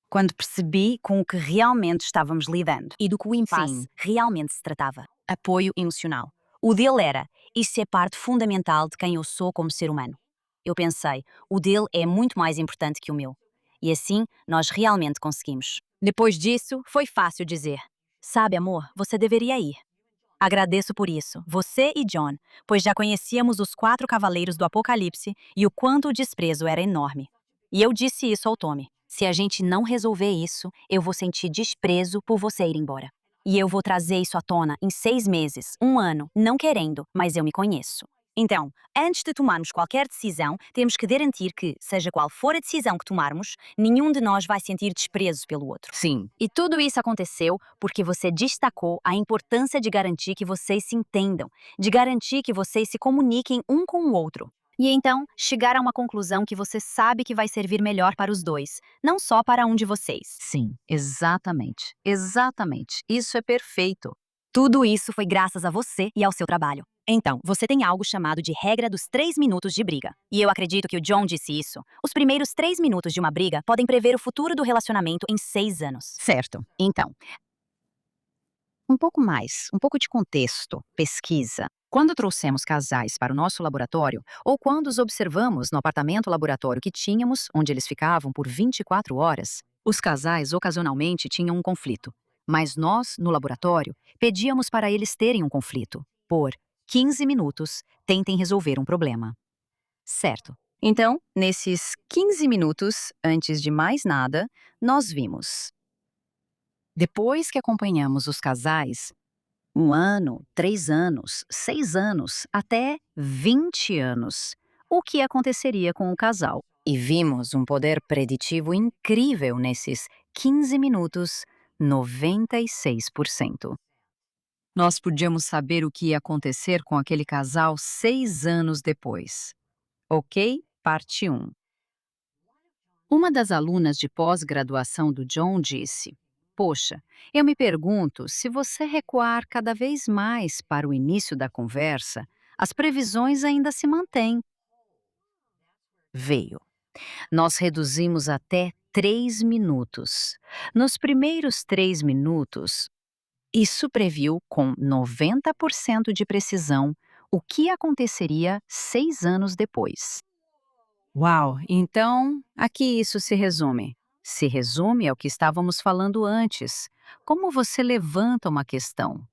Quando percebi com o que realmente estávamos lidando e do que o impasse Sim. realmente se tratava. Apoio emocional. O dele era, isso é parte fundamental de quem eu sou como ser humano. Eu pensei, o dele é muito mais importante que o meu. E assim, nós realmente conseguimos. Depois disso, foi fácil dizer: sabe, amor, você deveria ir. Agradeço por isso, você e John, pois já conhecíamos os 4 cavaleiros do Apocalipse e o quanto o desprezo era enorme. E eu disse isso ao Tommy: se a gente não resolver isso, eu vou sentir desprezo por você ir embora. E eu vou trazer isso à tona em 6 meses, um ano, não querendo, mas eu me conheço. Então, antes de tomarmos qualquer decisão, temos que garantir que, seja qual for a decisão que tomarmos, nenhum de nós vai sentir desprezo pelo outro. Sim. E tudo isso aconteceu porque você destacou a importância de garantir que vocês se entendam, de garantir que vocês se comuniquem um com o outro. E então, chegar a uma conclusão que você sabe que vai servir melhor para os dois, não só para um de vocês. Sim, exatamente. Exatamente. Isso é perfeito. Tudo isso foi graças a você e ao seu trabalho. Então, você tem algo chamado de regra dos 3 minutos de briga. E eu acredito que o John disse isso. Os primeiros 3 minutos de uma briga podem prever o futuro do relacionamento em 6 anos. Certo. Então, um pouco de contexto, pesquisa. Quando trouxemos casais para o nosso laboratório, ou quando os observamos no apartamento laboratório que tínhamos, onde eles ficavam por 24 horas, os casais ocasionalmente tinham um conflito. Mas nós, no laboratório, pedíamos para eles terem um conflito. Por 15 minutos, tentem resolver um problema. Certo. Então, nesses 15 minutos, antes de mais nada, nós vimos. Depois que acompanhamos os casais, 1 ano, 3 anos, 6 anos, até 20 anos, o que aconteceria com o casal. E vimos um poder preditivo incrível nesses 15 minutos, 96%. Nós podíamos saber o que ia acontecer com aquele casal 6 anos depois. Ok? Parte 1. Uma das alunas de pós-graduação do John disse: poxa, eu me pergunto se você recuar cada vez mais para o início da conversa, as previsões ainda se mantêm. Veio. Nós reduzimos até 3 minutos. Nos primeiros 3 minutos, isso previu com 90% de precisão o que aconteceria 6 anos depois. Uau! Então, aqui isso se resume. Se resume ao que estávamos falando antes. Como você levanta uma questão?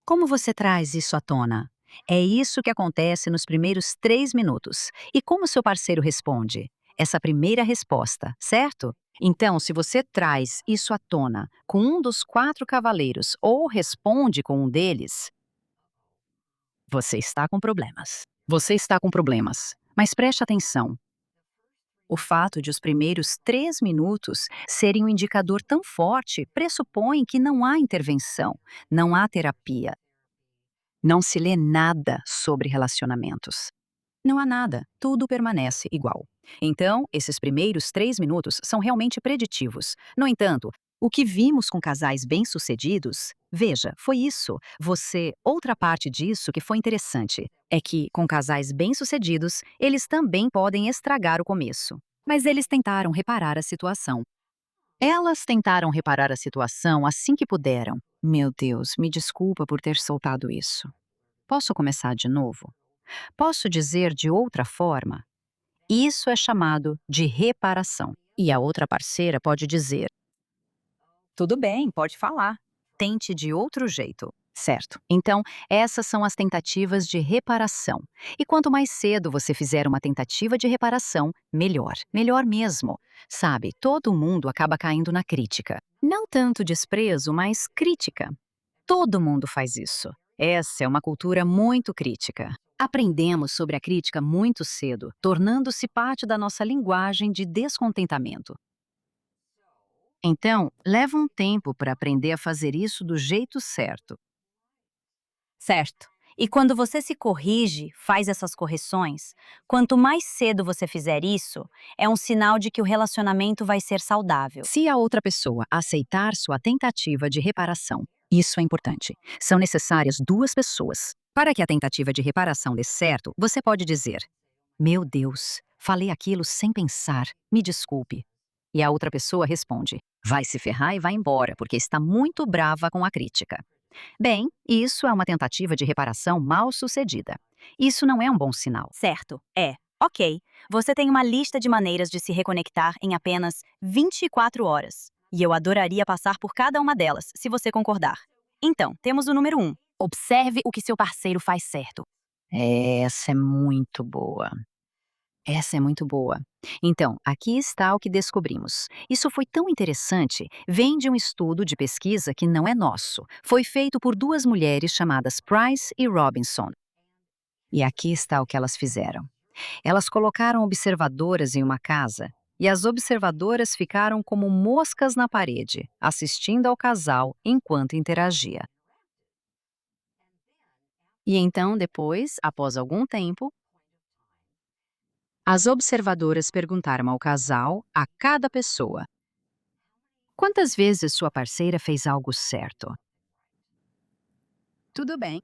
Como você traz isso à tona? É isso que acontece nos primeiros 3 minutos. E como seu parceiro responde? Essa primeira resposta, certo? Então, se você traz isso à tona com um dos 4 cavaleiros ou responde com um deles, você está com problemas. Você está com problemas. Mas preste atenção. O fato de os primeiros 3 minutos serem um indicador tão forte pressupõe que não há intervenção, não há terapia. Não se lê nada sobre relacionamentos. Não há nada, tudo permanece igual. Então, esses primeiros 3 minutos são realmente preditivos. No entanto, o que vimos com casais bem-sucedidos, veja, foi isso. Outra parte disso que foi interessante é que, com casais bem-sucedidos, eles também podem estragar o começo. Mas eles tentaram reparar a situação. Elas tentaram reparar a situação assim que puderam. Meu Deus, me desculpa por ter soltado isso. Posso começar de novo? Posso dizer de outra forma? Isso é chamado de reparação. E a outra parceira pode dizer: tudo bem, pode falar. Tente de outro jeito. Certo. Então, essas são as tentativas de reparação. E quanto mais cedo você fizer uma tentativa de reparação, melhor. Melhor mesmo. Sabe, todo mundo acaba caindo na crítica. Não tanto desprezo, mas crítica. Todo mundo faz isso. Essa é uma cultura muito crítica. Aprendemos sobre a crítica muito cedo, tornando-se parte da nossa linguagem de descontentamento. Então, leva um tempo para aprender a fazer isso do jeito certo. Certo. E quando você se corrige, faz essas correções, quanto mais cedo você fizer isso, é um sinal de que o relacionamento vai ser saudável. Se a outra pessoa aceitar sua tentativa de reparação, isso é importante. São necessárias 2 pessoas. Para que a tentativa de reparação dê certo, você pode dizer: meu Deus, falei aquilo sem pensar, me desculpe. E a outra pessoa responde: vai se ferrar e vai embora, porque está muito brava com a crítica. Bem, isso é uma tentativa de reparação mal sucedida. Isso não é um bom sinal. Certo, é. Ok, você tem uma lista de maneiras de se reconectar em apenas 24 horas. E eu adoraria passar por cada uma delas, se você concordar. Então, temos o número 1. Observe o que seu parceiro faz certo. Essa é muito boa. Essa é muito boa. Então, aqui está o que descobrimos. Isso foi tão interessante, vem de um estudo de pesquisa que não é nosso. Foi feito por 2 mulheres chamadas Price e Robinson. E aqui está o que elas fizeram. Elas colocaram observadoras em uma casa e as observadoras ficaram como moscas na parede, assistindo ao casal enquanto interagia. E então, depois, após algum tempo, as observadoras perguntaram ao casal, a cada pessoa: quantas vezes sua parceira fez algo certo? Tudo bem.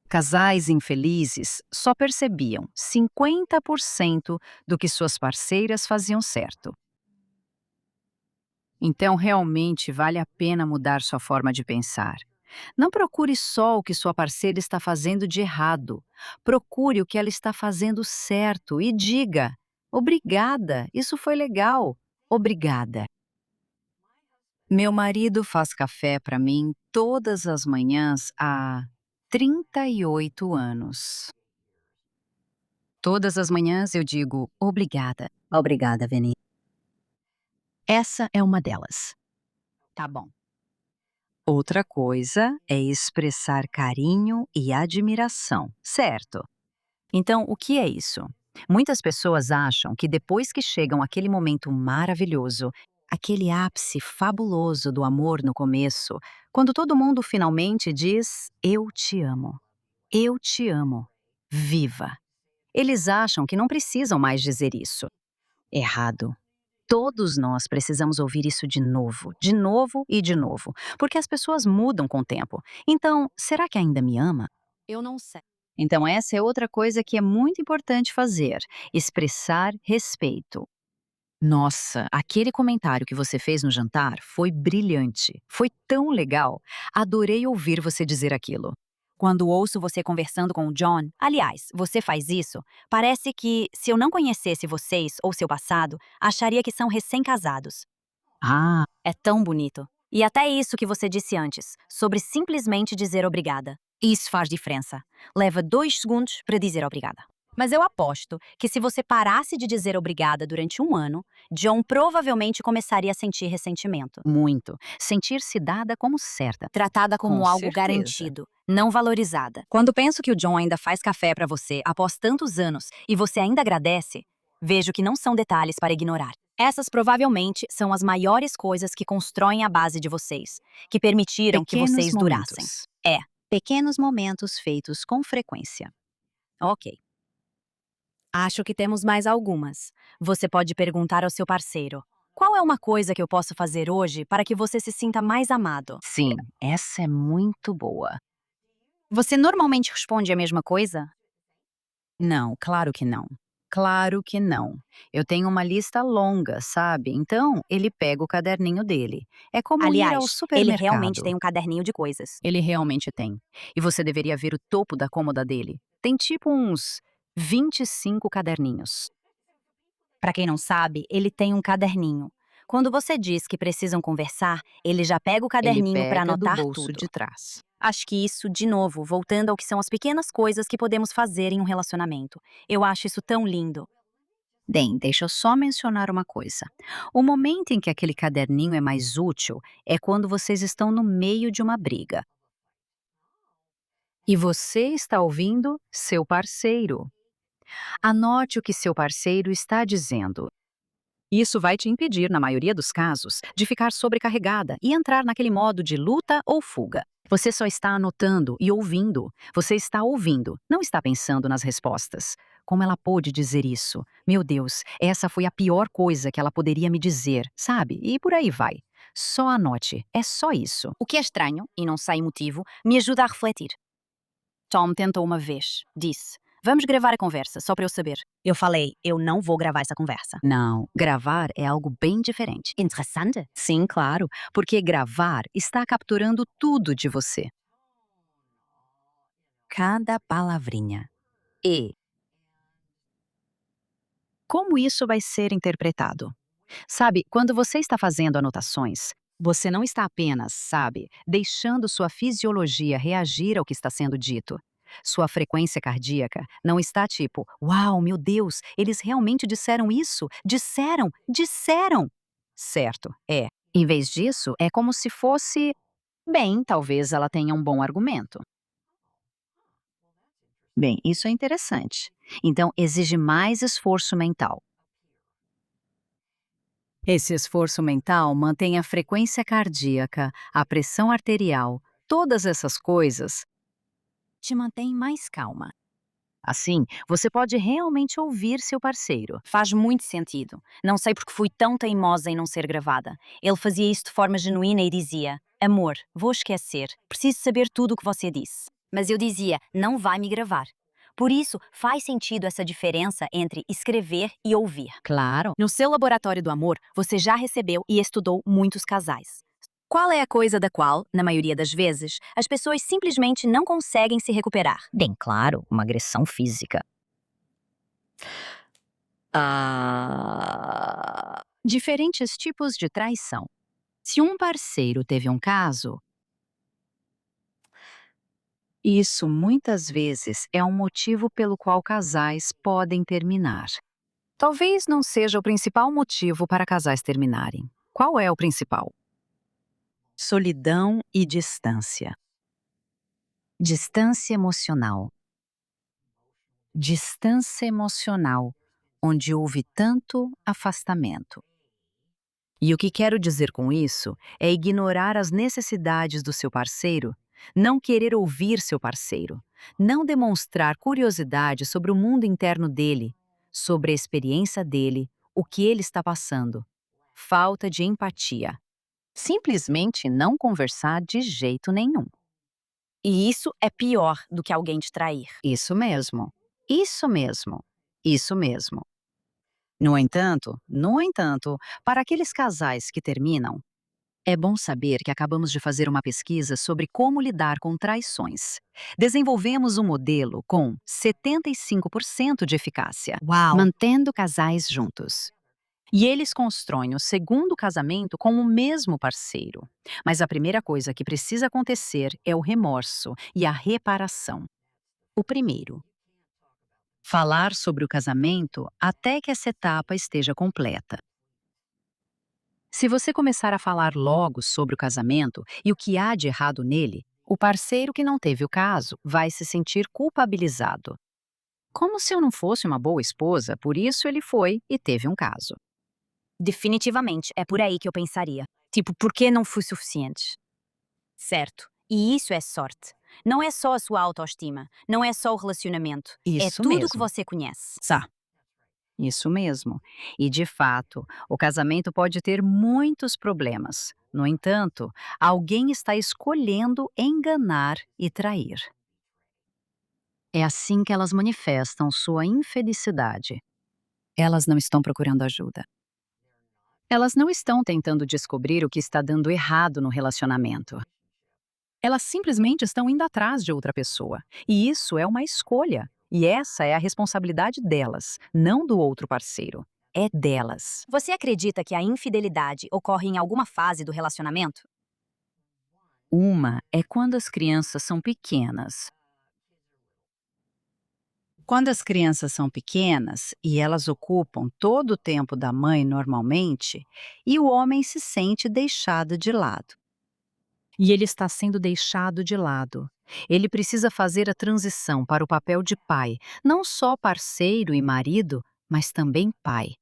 Casais infelizes só percebiam 50% do que suas parceiras faziam certo. Então, realmente vale a pena mudar sua forma de pensar. Não procure só o que sua parceira está fazendo de errado. Procure o que ela está fazendo certo e diga: obrigada, isso foi legal. Obrigada. Meu marido faz café para mim todas as manhãs há 38 anos. Todas as manhãs eu digo obrigada. Obrigada, Veni. Essa é uma delas. Tá bom. Outra coisa é expressar carinho e admiração, certo? Então, o que é isso? Muitas pessoas acham que depois que chegam aquele momento maravilhoso, aquele ápice fabuloso do amor no começo, quando todo mundo finalmente diz: eu te amo, viva. Eles acham que não precisam mais dizer isso. Errado. Todos nós precisamos ouvir isso de novo e de novo, porque as pessoas mudam com o tempo. Então, será que ainda me ama? Eu não sei. Então, essa é outra coisa que é muito importante fazer: expressar respeito. Nossa, aquele comentário que você fez no jantar foi brilhante. Foi tão legal. Adorei ouvir você dizer aquilo. Quando ouço você conversando com o John, aliás, você faz isso, parece que, se eu não conhecesse vocês ou seu passado, acharia que são recém-casados. Ah, É tão bonito. E até isso que você disse antes, sobre simplesmente dizer obrigada. Isso faz diferença. Leva 2 segundos para dizer obrigada. Mas eu aposto que se você parasse de dizer obrigada durante um ano, John provavelmente começaria a sentir ressentimento. muito. Sentir-se dada como certa. Tratada Com como algo certeza. garantido, não valorizada. Quando penso que o John ainda faz café para você após tantos anos e você ainda agradece, vejo que não são detalhes para ignorar. Essas provavelmente são as maiores coisas que constroem a base de vocês, que permitiram que Pequenos vocês durassem. momentos. É, Pequenos momentos feitos com frequência. Ok. acho que temos mais algumas. Você pode perguntar ao seu parceiro: qual é uma coisa que eu posso fazer hoje para que você se sinta mais amado? Sim, essa é muito boa. Você normalmente responde a mesma coisa? Não, claro que não. Claro que não. Eu tenho uma lista longa, sabe? Então, ele pega o caderninho dele. É como ir ao Aliás, ele realmente supermercado. tem um caderninho de coisas. Ele realmente tem. E você deveria ver o topo da cômoda dele. Tem tipo uns 25 caderninhos. Para quem não sabe, ele tem um caderninho. Quando você diz que precisam conversar, ele já pega o Ele caderninho para pega do anotar bolso tudo. de trás. Acho que isso, de novo, voltando ao que são as pequenas coisas que podemos fazer em um relacionamento. Eu acho isso tão lindo. Bem, deixa eu só mencionar uma coisa. O momento em que aquele caderninho é mais útil é quando vocês estão no meio de uma briga. E você está ouvindo seu parceiro. Anote o que seu parceiro está dizendo. Isso vai te impedir, na maioria dos casos, de ficar sobrecarregada e entrar naquele modo de luta ou fuga. Você só está anotando e ouvindo. Você está ouvindo, não está pensando nas respostas. Como ela pôde dizer isso? Meu Deus, essa foi a pior coisa que ela poderia me dizer, sabe? E por aí vai. Só anote, é só isso. O que é estranho, e não sei motivo, me ajuda a refletir. Tom tentou uma vez. Disse: vamos gravar a conversa, só para eu saber. Eu falei: eu não vou gravar essa conversa. Não, gravar é algo bem diferente. Interessante. Sim, claro, porque gravar está capturando tudo de você. Cada palavrinha. E como isso vai ser interpretado? Sabe, quando você está fazendo anotações, você não está apenas, sabe, deixando sua fisiologia reagir ao que está sendo dito. Sua frequência cardíaca não está tipo, uau, meu Deus, eles realmente disseram isso? Disseram, disseram! Certo, é. Em vez disso, é como se fosse, bem, talvez ela tenha um bom argumento. Bem, isso é interessante. Então, exige mais esforço mental. Esse esforço mental mantém a frequência cardíaca, a pressão arterial, todas essas coisas te mantém mais calma. Assim, você pode realmente ouvir seu parceiro. Faz muito sentido. Não sei porque fui tão teimosa em não ser gravada. Ele fazia isso de forma genuína e dizia: amor, vou esquecer. Preciso saber tudo o que você disse. Mas eu dizia: não vai me gravar. Por isso, faz sentido essa diferença entre escrever e ouvir. Claro. No seu laboratório do amor, você já recebeu e estudou muitos casais. Qual é a coisa da qual, na maioria das vezes, as pessoas simplesmente não conseguem se recuperar? Bem, claro, uma agressão física. Diferentes tipos de traição. Se um parceiro teve um caso, isso muitas vezes é um motivo pelo qual casais podem terminar. Talvez não seja o principal motivo para casais terminarem. Qual é o principal? Solidão e distância. Distância emocional. Distância emocional, onde houve tanto afastamento. E o que quero dizer com isso é ignorar as necessidades do seu parceiro, não querer ouvir seu parceiro, não demonstrar curiosidade sobre o mundo interno dele, sobre a experiência dele, o que ele está passando. Falta de empatia. Simplesmente não conversar de jeito nenhum. E isso é pior do que alguém te trair. Isso mesmo. Isso mesmo. Isso mesmo. No entanto, para aqueles casais que terminam, é bom saber que acabamos de fazer uma pesquisa sobre como lidar com traições. Desenvolvemos um modelo com 75% de eficácia, Uau! mantendo casais juntos. E eles constroem o segundo casamento com o mesmo parceiro. Mas a primeira coisa que precisa acontecer é o remorso e a reparação. O primeiro, falar sobre o casamento até que essa etapa esteja completa. Se você começar a falar logo sobre o casamento e o que há de errado nele, o parceiro que não teve o caso vai se sentir culpabilizado. Como se eu não fosse uma boa esposa, por isso ele foi e teve um caso. Definitivamente, é por aí que eu pensaria. Tipo, por que não fui suficiente? Certo. E isso é sorte. Não é só a sua autoestima, não é só o relacionamento, é Isso tudo que mesmo. você conhece. Sá. Isso mesmo. E de fato, o casamento pode ter muitos problemas. No entanto, alguém está escolhendo enganar e trair. É assim que elas manifestam sua infelicidade. Elas não estão procurando ajuda. Elas não estão tentando descobrir o que está dando errado no relacionamento. Elas simplesmente estão indo atrás de outra pessoa. E isso é uma escolha. E essa é a responsabilidade delas, não do outro parceiro. É delas. Você acredita que a infidelidade ocorre em alguma fase do relacionamento? Uma é quando as crianças são pequenas. Quando as crianças são pequenas e elas ocupam todo o tempo da mãe normalmente, e o homem se sente deixado de lado. E ele está sendo deixado de lado. Ele precisa fazer a transição para o papel de pai, não só parceiro e marido, mas também pai.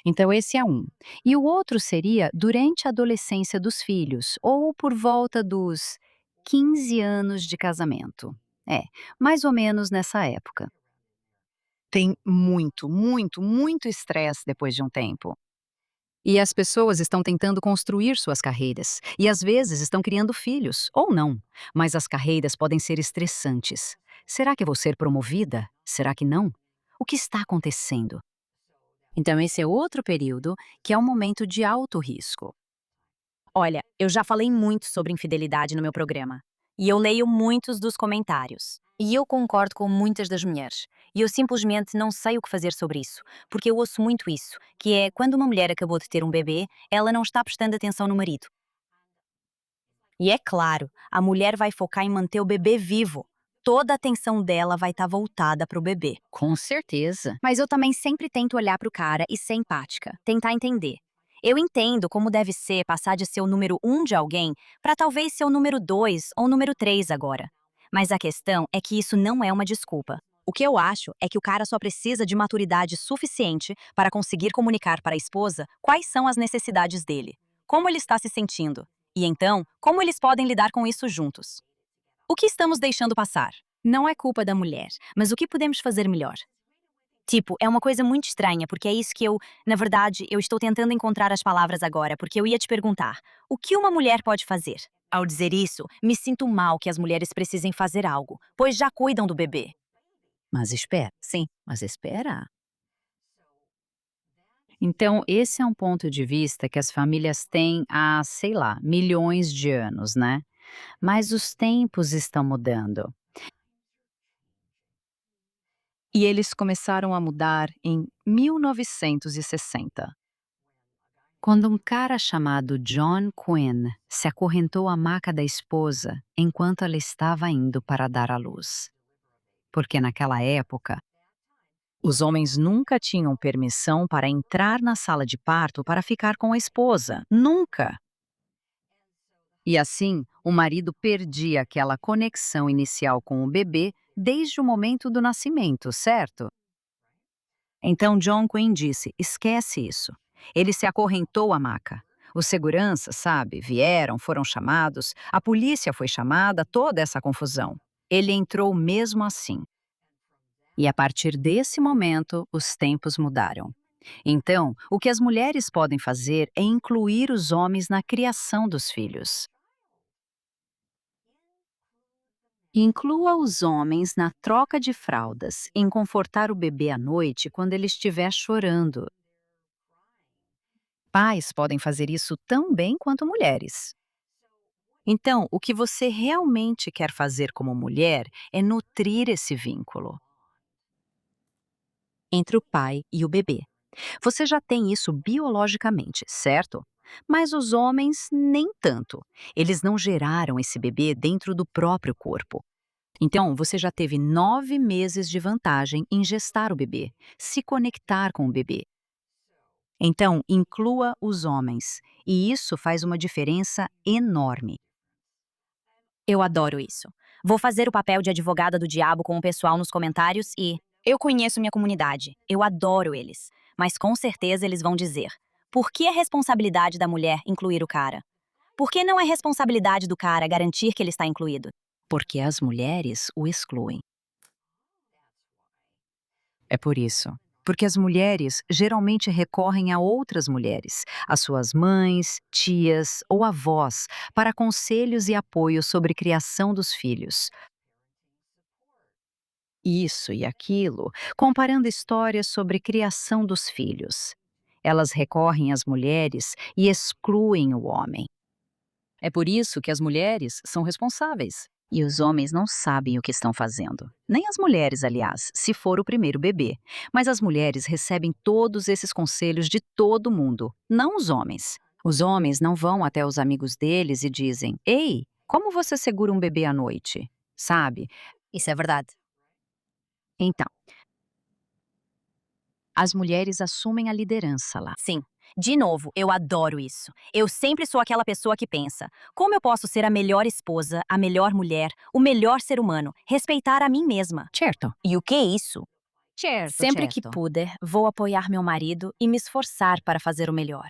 Então, esse é um. E o outro seria durante a adolescência dos filhos, ou por volta dos 15 anos de casamento. É, mais ou menos nessa época. Tem muito estresse depois de um tempo. E as pessoas estão tentando construir suas carreiras, e às vezes estão criando filhos, ou não, mas as carreiras podem ser estressantes. Será que vou ser promovida? Será que não? O que está acontecendo? Então, esse é outro período que é um momento de alto risco. Olha, eu já falei muito sobre infidelidade no meu programa. E eu leio muitos dos comentários. E eu concordo com muitas das mulheres. E eu simplesmente não sei o que fazer sobre isso. Porque eu ouço muito isso, que é quando uma mulher acabou de ter um bebê, ela não está prestando atenção no marido. E é claro, a mulher vai focar em manter o bebê vivo. Toda a atenção dela vai estar voltada para o bebê. Com certeza. Mas eu também sempre tento olhar para o cara e ser empática, tentar entender. Eu entendo como deve ser passar de ser o número um de alguém para talvez ser o número dois ou o número três agora. Mas a questão é que isso não é uma desculpa. O que eu acho é que o cara só precisa de maturidade suficiente para conseguir comunicar para a esposa quais são as necessidades dele, como ele está se sentindo, e então, como eles podem lidar com isso juntos. O que estamos deixando passar? Não é culpa da mulher, mas o que podemos fazer melhor? Tipo, é uma coisa muito estranha, porque é isso que na verdade, eu estou tentando encontrar as palavras agora, porque eu ia te perguntar, o que uma mulher pode fazer? Ao dizer isso, me sinto mal que as mulheres precisem fazer algo, pois já cuidam do bebê. Mas espera, Sim. mas espera. Então, esse é um ponto de vista que as famílias têm há, sei lá, milhões de anos, né? Mas os tempos estão mudando. E eles começaram a mudar em 1960, quando um cara chamado John Quinn se acorrentou à maca da esposa enquanto ela estava indo para dar à luz. Porque naquela época, os homens nunca tinham permissão para entrar na sala de parto para ficar com a esposa. Nunca! E assim, o marido perdia aquela conexão inicial com o bebê desde o momento do nascimento, certo? Então John Quinn disse: esquece isso. Ele se acorrentou à maca. Os seguranças, sabe, vieram, foram chamados, a polícia foi chamada, toda essa confusão. Ele entrou mesmo assim. E a partir desse momento, os tempos mudaram. Então, o que as mulheres podem fazer é incluir os homens na criação dos filhos. Inclua os homens na troca de fraldas, em confortar o bebê à noite quando ele estiver chorando. Pais podem fazer isso tão bem quanto mulheres. Então, o que você realmente quer fazer como mulher é nutrir esse vínculo entre o pai e o bebê. Você já tem isso biologicamente, certo? Mas os homens nem tanto. Eles não geraram esse bebê dentro do próprio corpo. Então, você já teve 9 meses de vantagem em gestar o bebê, se conectar com o bebê. Então, inclua os homens. E isso faz uma diferença enorme. Eu adoro isso. Vou fazer o papel de advogada do diabo com o pessoal nos comentários e. Eu conheço minha comunidade, eu adoro eles. Mas com certeza eles vão dizer: por que é responsabilidade da mulher incluir o cara? Por que não é responsabilidade do cara garantir que ele está incluído? Porque as mulheres o excluem. É por isso. Porque as mulheres geralmente recorrem a outras mulheres, as suas mães, tias ou avós, para conselhos e apoio sobre criação dos filhos. Isso e aquilo, comparando histórias sobre criação dos filhos. Elas recorrem às mulheres e excluem o homem. É por isso que as mulheres são responsáveis. E os homens não sabem o que estão fazendo. Nem as mulheres, aliás, se for o primeiro bebê. Mas as mulheres recebem todos esses conselhos de todo mundo, não os homens. Os homens não vão até os amigos deles e dizem: Ei, como você segura um bebê à noite? Sabe? Isso é verdade. Então, as mulheres assumem a liderança lá. Sim. De novo, eu adoro isso. Eu sempre sou aquela pessoa que pensa: como eu posso ser a melhor esposa, a melhor mulher, o melhor ser humano, respeitar a mim mesma? Certo? E o que é isso? Certo, Sempre que certo. puder, vou apoiar meu marido e me esforçar para fazer o melhor.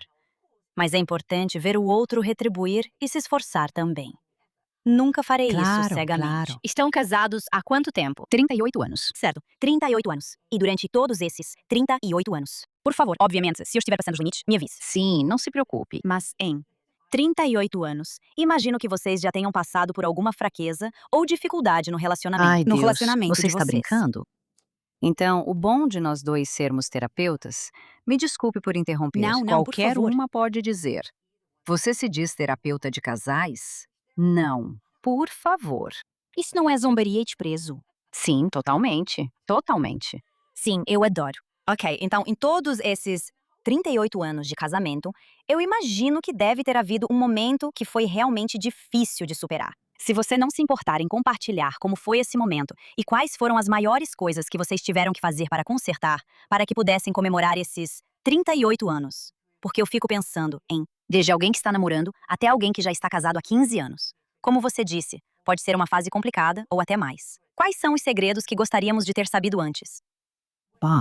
Mas é importante ver o outro retribuir e se esforçar também. Nunca farei isso Claro, cegamente. claro. Estão casados há quanto tempo? 38 anos. Certo, 38 anos. E durante todos esses 38 anos. Por favor, obviamente, se eu estiver passando os limites, me avise. Sim, não se preocupe. Mas em 38 anos, imagino que vocês já tenham passado por alguma fraqueza ou dificuldade no relacionamento. Ai, No Deus, relacionamento você de está vocês. brincando? Então, o bom de nós dois sermos terapeutas, me desculpe por interromper, Não, não, por qualquer favor. uma pode dizer. Você se diz terapeuta de casais? Não, por favor. Isso não é zombaria e desprezo. Sim, totalmente, totalmente. Sim, eu adoro. Ok, então em todos esses 38 anos de casamento, eu imagino que deve ter havido um momento que foi realmente difícil de superar. Se você não se importar em compartilhar como foi esse momento e quais foram as maiores coisas que vocês tiveram que fazer para consertar, para que pudessem comemorar esses 38 anos. Porque eu fico pensando em, desde alguém que está namorando até alguém que já está casado há 15 anos. Como você disse, pode ser uma fase complicada ou até mais. Quais são os segredos que gostaríamos de ter sabido antes? Pá.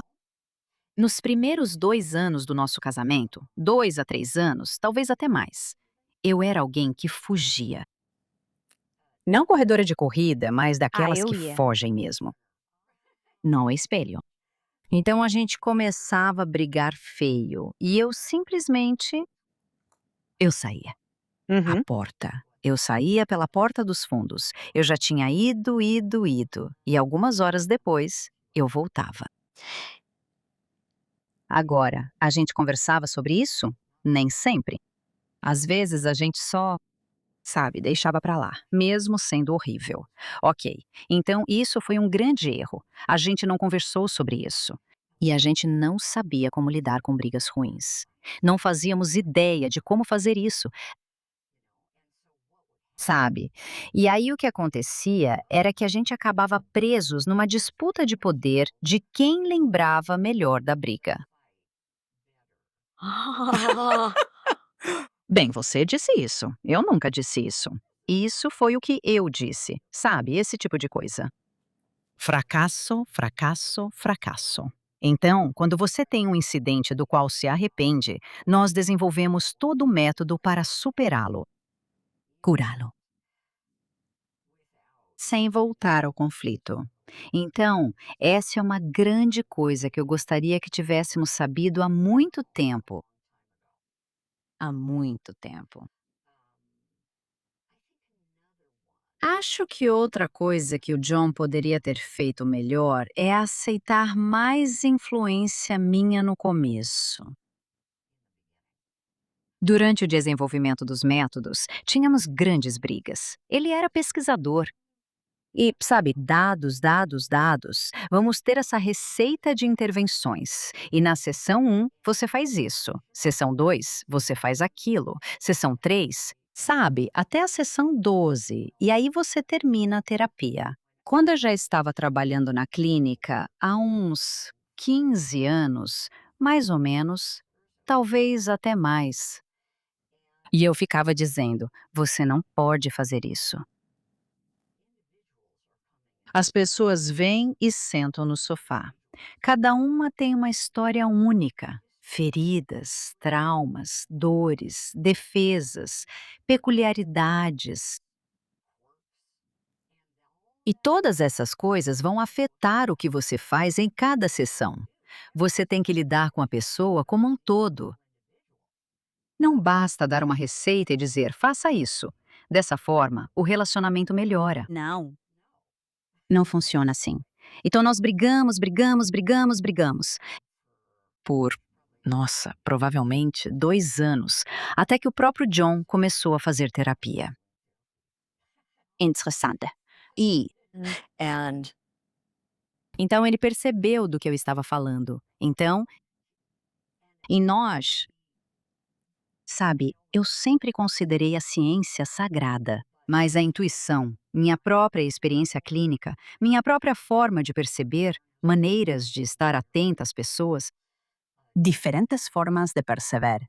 Nos primeiros 2 anos do nosso casamento, 2 a 3 anos, talvez até mais, eu era alguém que fugia. Não corredora de corrida, mas Ah, daquelas eu que ia. fogem mesmo. Não é espelho. Então a gente começava a brigar feio e eu simplesmente eu saía. A Uhum. porta. Eu saía pela porta dos fundos. Eu já tinha ido e algumas horas depois eu voltava. Agora, a gente conversava sobre isso? Nem sempre. Às vezes a gente só, sabe, deixava pra lá, mesmo sendo horrível. Ok, então isso foi um grande erro. A gente não conversou sobre isso. E a gente não sabia como lidar com brigas ruins. Não fazíamos ideia de como fazer isso, sabe? E aí o que acontecia era que a gente acabava presos numa disputa de poder de quem lembrava melhor da briga. Bem, você disse isso. Eu nunca disse isso. Isso foi o que eu disse, sabe? Esse tipo de coisa. Fracasso, fracasso, fracasso. Então, quando você tem um incidente do qual se arrepende, nós desenvolvemos todo o método para superá-lo, curá-lo, sem voltar ao conflito. Então, essa é uma grande coisa que eu gostaria que tivéssemos sabido há muito tempo. Há muito tempo. Acho que outra coisa que o John poderia ter feito melhor é aceitar mais influência minha no começo. Durante o desenvolvimento dos métodos, tínhamos grandes brigas. Ele era pesquisador. E, sabe, dados, dados, dados. Vamos ter essa receita de intervenções. E na sessão 1, você faz isso. Sessão 2, você faz aquilo. Sessão 3, sabe, até a sessão 12. E aí você termina a terapia. Quando eu já estava trabalhando na clínica, há uns 15 anos, mais ou menos, talvez até mais. E eu ficava dizendo: você não pode fazer isso. As pessoas vêm e sentam no sofá. Cada uma tem uma história única. Feridas, traumas, dores, defesas, peculiaridades. E todas essas coisas vão afetar o que você faz em cada sessão. Você tem que lidar com a pessoa como um todo. Não basta dar uma receita e dizer, faça isso. Dessa forma, o relacionamento melhora. Não. Não funciona assim. Então nós brigamos, brigamos, brigamos, brigamos. Por, nossa, provavelmente 2 anos, até que o próprio John começou a fazer terapia. Interessante. E, and, Então ele percebeu do que eu estava falando. Então, em nós, sabe, eu sempre considerei a ciência sagrada, mas a intuição, minha própria experiência clínica, minha própria forma de perceber, maneiras de estar atenta às pessoas, diferentes formas de perceber.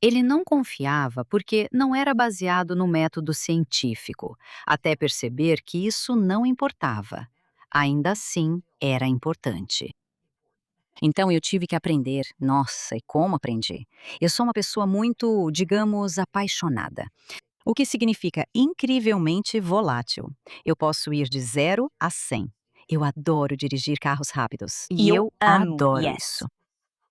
Ele não confiava porque não era baseado no método científico, até perceber que isso não importava. Ainda assim, era importante. Então eu tive que aprender. Nossa, e como aprendi? Eu sou uma pessoa muito, digamos, apaixonada. O que significa incrivelmente volátil. Eu posso ir de 0 a 100. Eu adoro dirigir carros rápidos. E eu eu amo, adoro yes. isso.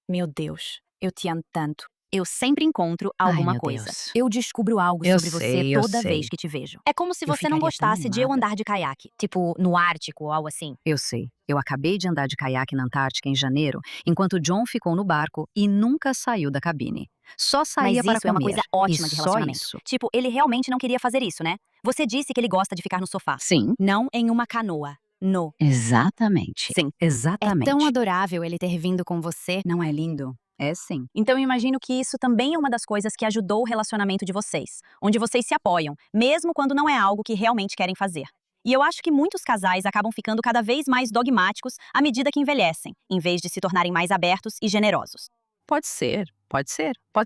Meu Deus, eu te amo tanto. Eu sempre encontro Ai, alguma meu coisa. Deus. Eu descubro algo Eu sobre você sei, eu toda vez sei. que te vejo. É como se Eu você não ficaria tão gostasse de eu animada. andar de caiaque, tipo no Ártico ou algo assim. Eu sei. Eu acabei de andar de caiaque na Antártica em janeiro, enquanto John ficou no barco e nunca saiu da cabine. Só saía Mas para isso é uma comer. coisa E ótima de só relacionamento. isso. Tipo, ele realmente não queria fazer isso, né? Você disse que ele gosta de ficar no sofá, Sim, não em uma canoa. No. exatamente. Sim. É tão Exatamente. adorável ele ter vindo com você. Não é lindo? É sim. Então eu imagino que isso também é uma das coisas que ajudou o relacionamento de vocês, onde vocês se apoiam, mesmo quando não é algo que realmente querem fazer. E eu acho que muitos casais acabam ficando cada vez mais dogmáticos à medida que envelhecem, em vez de se tornarem mais abertos e generosos. Pode ser, pode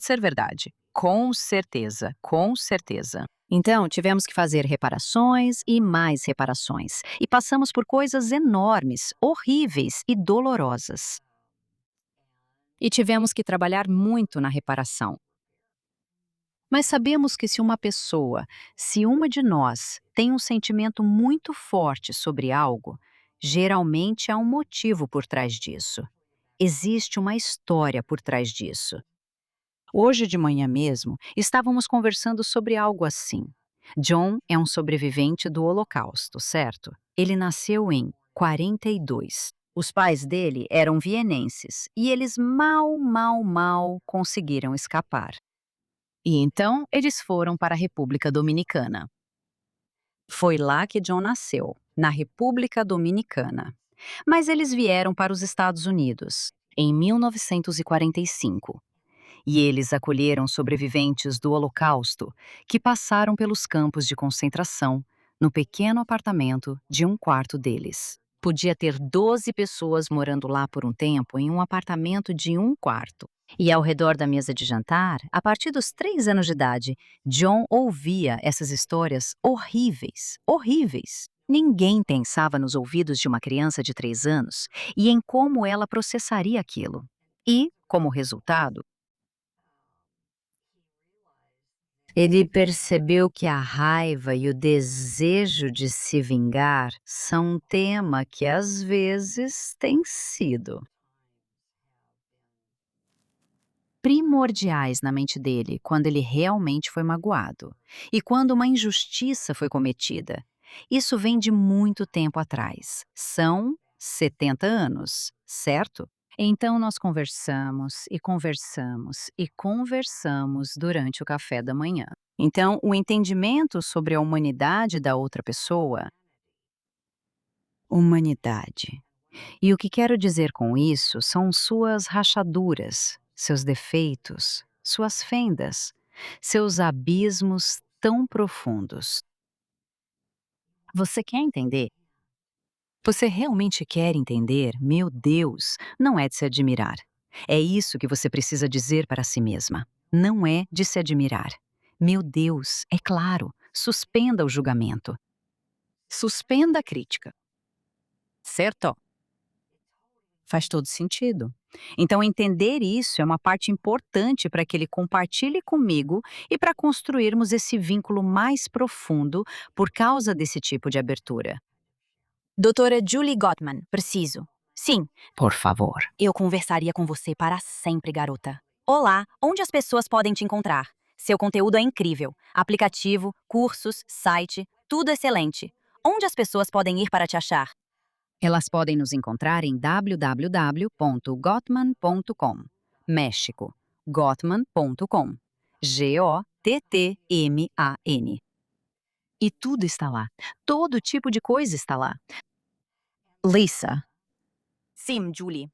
ser verdade. Com certeza, com certeza. Então, tivemos que fazer reparações e mais reparações. E passamos por coisas enormes, horríveis e dolorosas. E tivemos que trabalhar muito na reparação. Mas sabemos que se uma de nós tem um sentimento muito forte sobre algo, geralmente há um motivo por trás disso. Existe uma história por trás disso. Hoje de manhã mesmo, estávamos conversando sobre algo assim. John é um sobrevivente do Holocausto, certo? Ele nasceu em 42. Os pais dele eram vienenses e eles mal conseguiram escapar. E então eles foram para a República Dominicana. Foi lá que John nasceu, na República Dominicana. Mas eles vieram para os Estados Unidos, em 1945. E eles acolheram sobreviventes do Holocausto que passaram pelos campos de concentração no pequeno apartamento de um quarto deles. Podia ter 12 pessoas morando lá por um tempo em um apartamento de um quarto. E ao redor da mesa de jantar, a partir dos 3 anos de idade, John ouvia essas histórias horríveis, horríveis. Ninguém pensava nos ouvidos de uma criança de 3 anos e em como ela processaria aquilo. E, como resultado, ele percebeu que a raiva e o desejo de se vingar são um tema que às vezes tem sido primordiais na mente dele quando ele realmente foi magoado e quando uma injustiça foi cometida. Isso vem de muito tempo atrás. São 70 anos, certo? Então nós conversamos e conversamos e conversamos durante o café da manhã. Então, o entendimento sobre a humanidade da outra pessoa, humanidade. E o que quero dizer com isso são suas rachaduras, seus defeitos, suas fendas, seus abismos tão profundos. Você quer entender? Você realmente quer entender? Meu Deus, não é de se admirar. É isso que você precisa dizer para si mesma. Não é de se admirar. Meu Deus, é claro, suspenda o julgamento. Suspenda a crítica. Certo? Faz todo sentido. Então, entender isso é uma parte importante para que ele compartilhe comigo e para construirmos esse vínculo mais profundo por causa desse tipo de abertura. Doutora Julie Gottman, preciso. Sim, Por favor. eu conversaria com você para sempre, garota. Olá, onde as pessoas podem te encontrar? Seu conteúdo é incrível. Aplicativo, cursos, site, tudo excelente. Onde as pessoas podem ir para te achar? Elas podem nos encontrar em www.gottman.com. México. Gottman.com. Gottman. E tudo está lá. Todo tipo de coisa está lá. Lisa, Sim, Julie.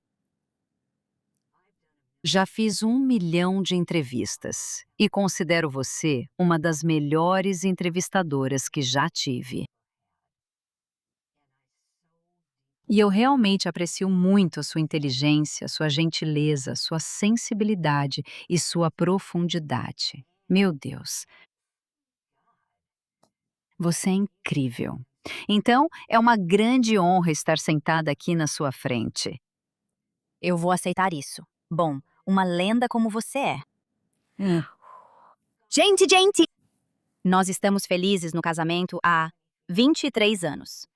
já fiz 1 milhão de entrevistas e considero você uma das melhores entrevistadoras que já tive. E eu realmente aprecio muito a sua inteligência, sua gentileza, sua sensibilidade e sua profundidade. Meu Deus, você é incrível. Então, é uma grande honra estar sentada aqui na sua frente. Eu vou aceitar isso. Bom, uma lenda como você é. Hum. Gente! Nós estamos felizes no casamento há 23 anos.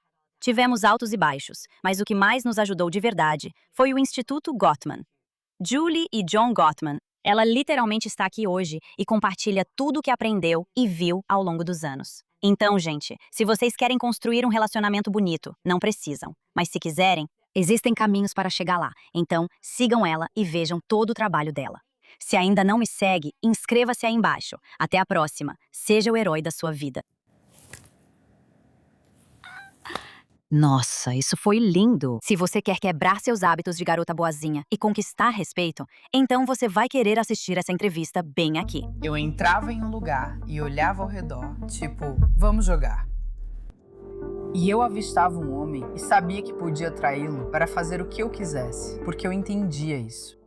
Tivemos altos e baixos, mas o que mais nos ajudou de verdade foi o Instituto Gottman. Julie e John Gottman. Ela literalmente está aqui hoje e compartilha tudo o que aprendeu e viu ao longo dos anos. Então, gente, se vocês querem construir um relacionamento bonito, não precisam. Mas se quiserem, existem caminhos para chegar lá. Então, sigam ela e vejam todo o trabalho dela. Se ainda não me segue, inscreva-se aí embaixo. Até a próxima. Seja o herói da sua vida. Nossa, isso foi lindo! Se você quer quebrar seus hábitos de garota boazinha e conquistar respeito, então você vai querer assistir essa entrevista bem aqui. Eu entrava em um lugar e olhava ao redor, tipo, vamos jogar. E eu avistava um homem e sabia que podia traí-lo para fazer o que eu quisesse, porque eu entendia isso.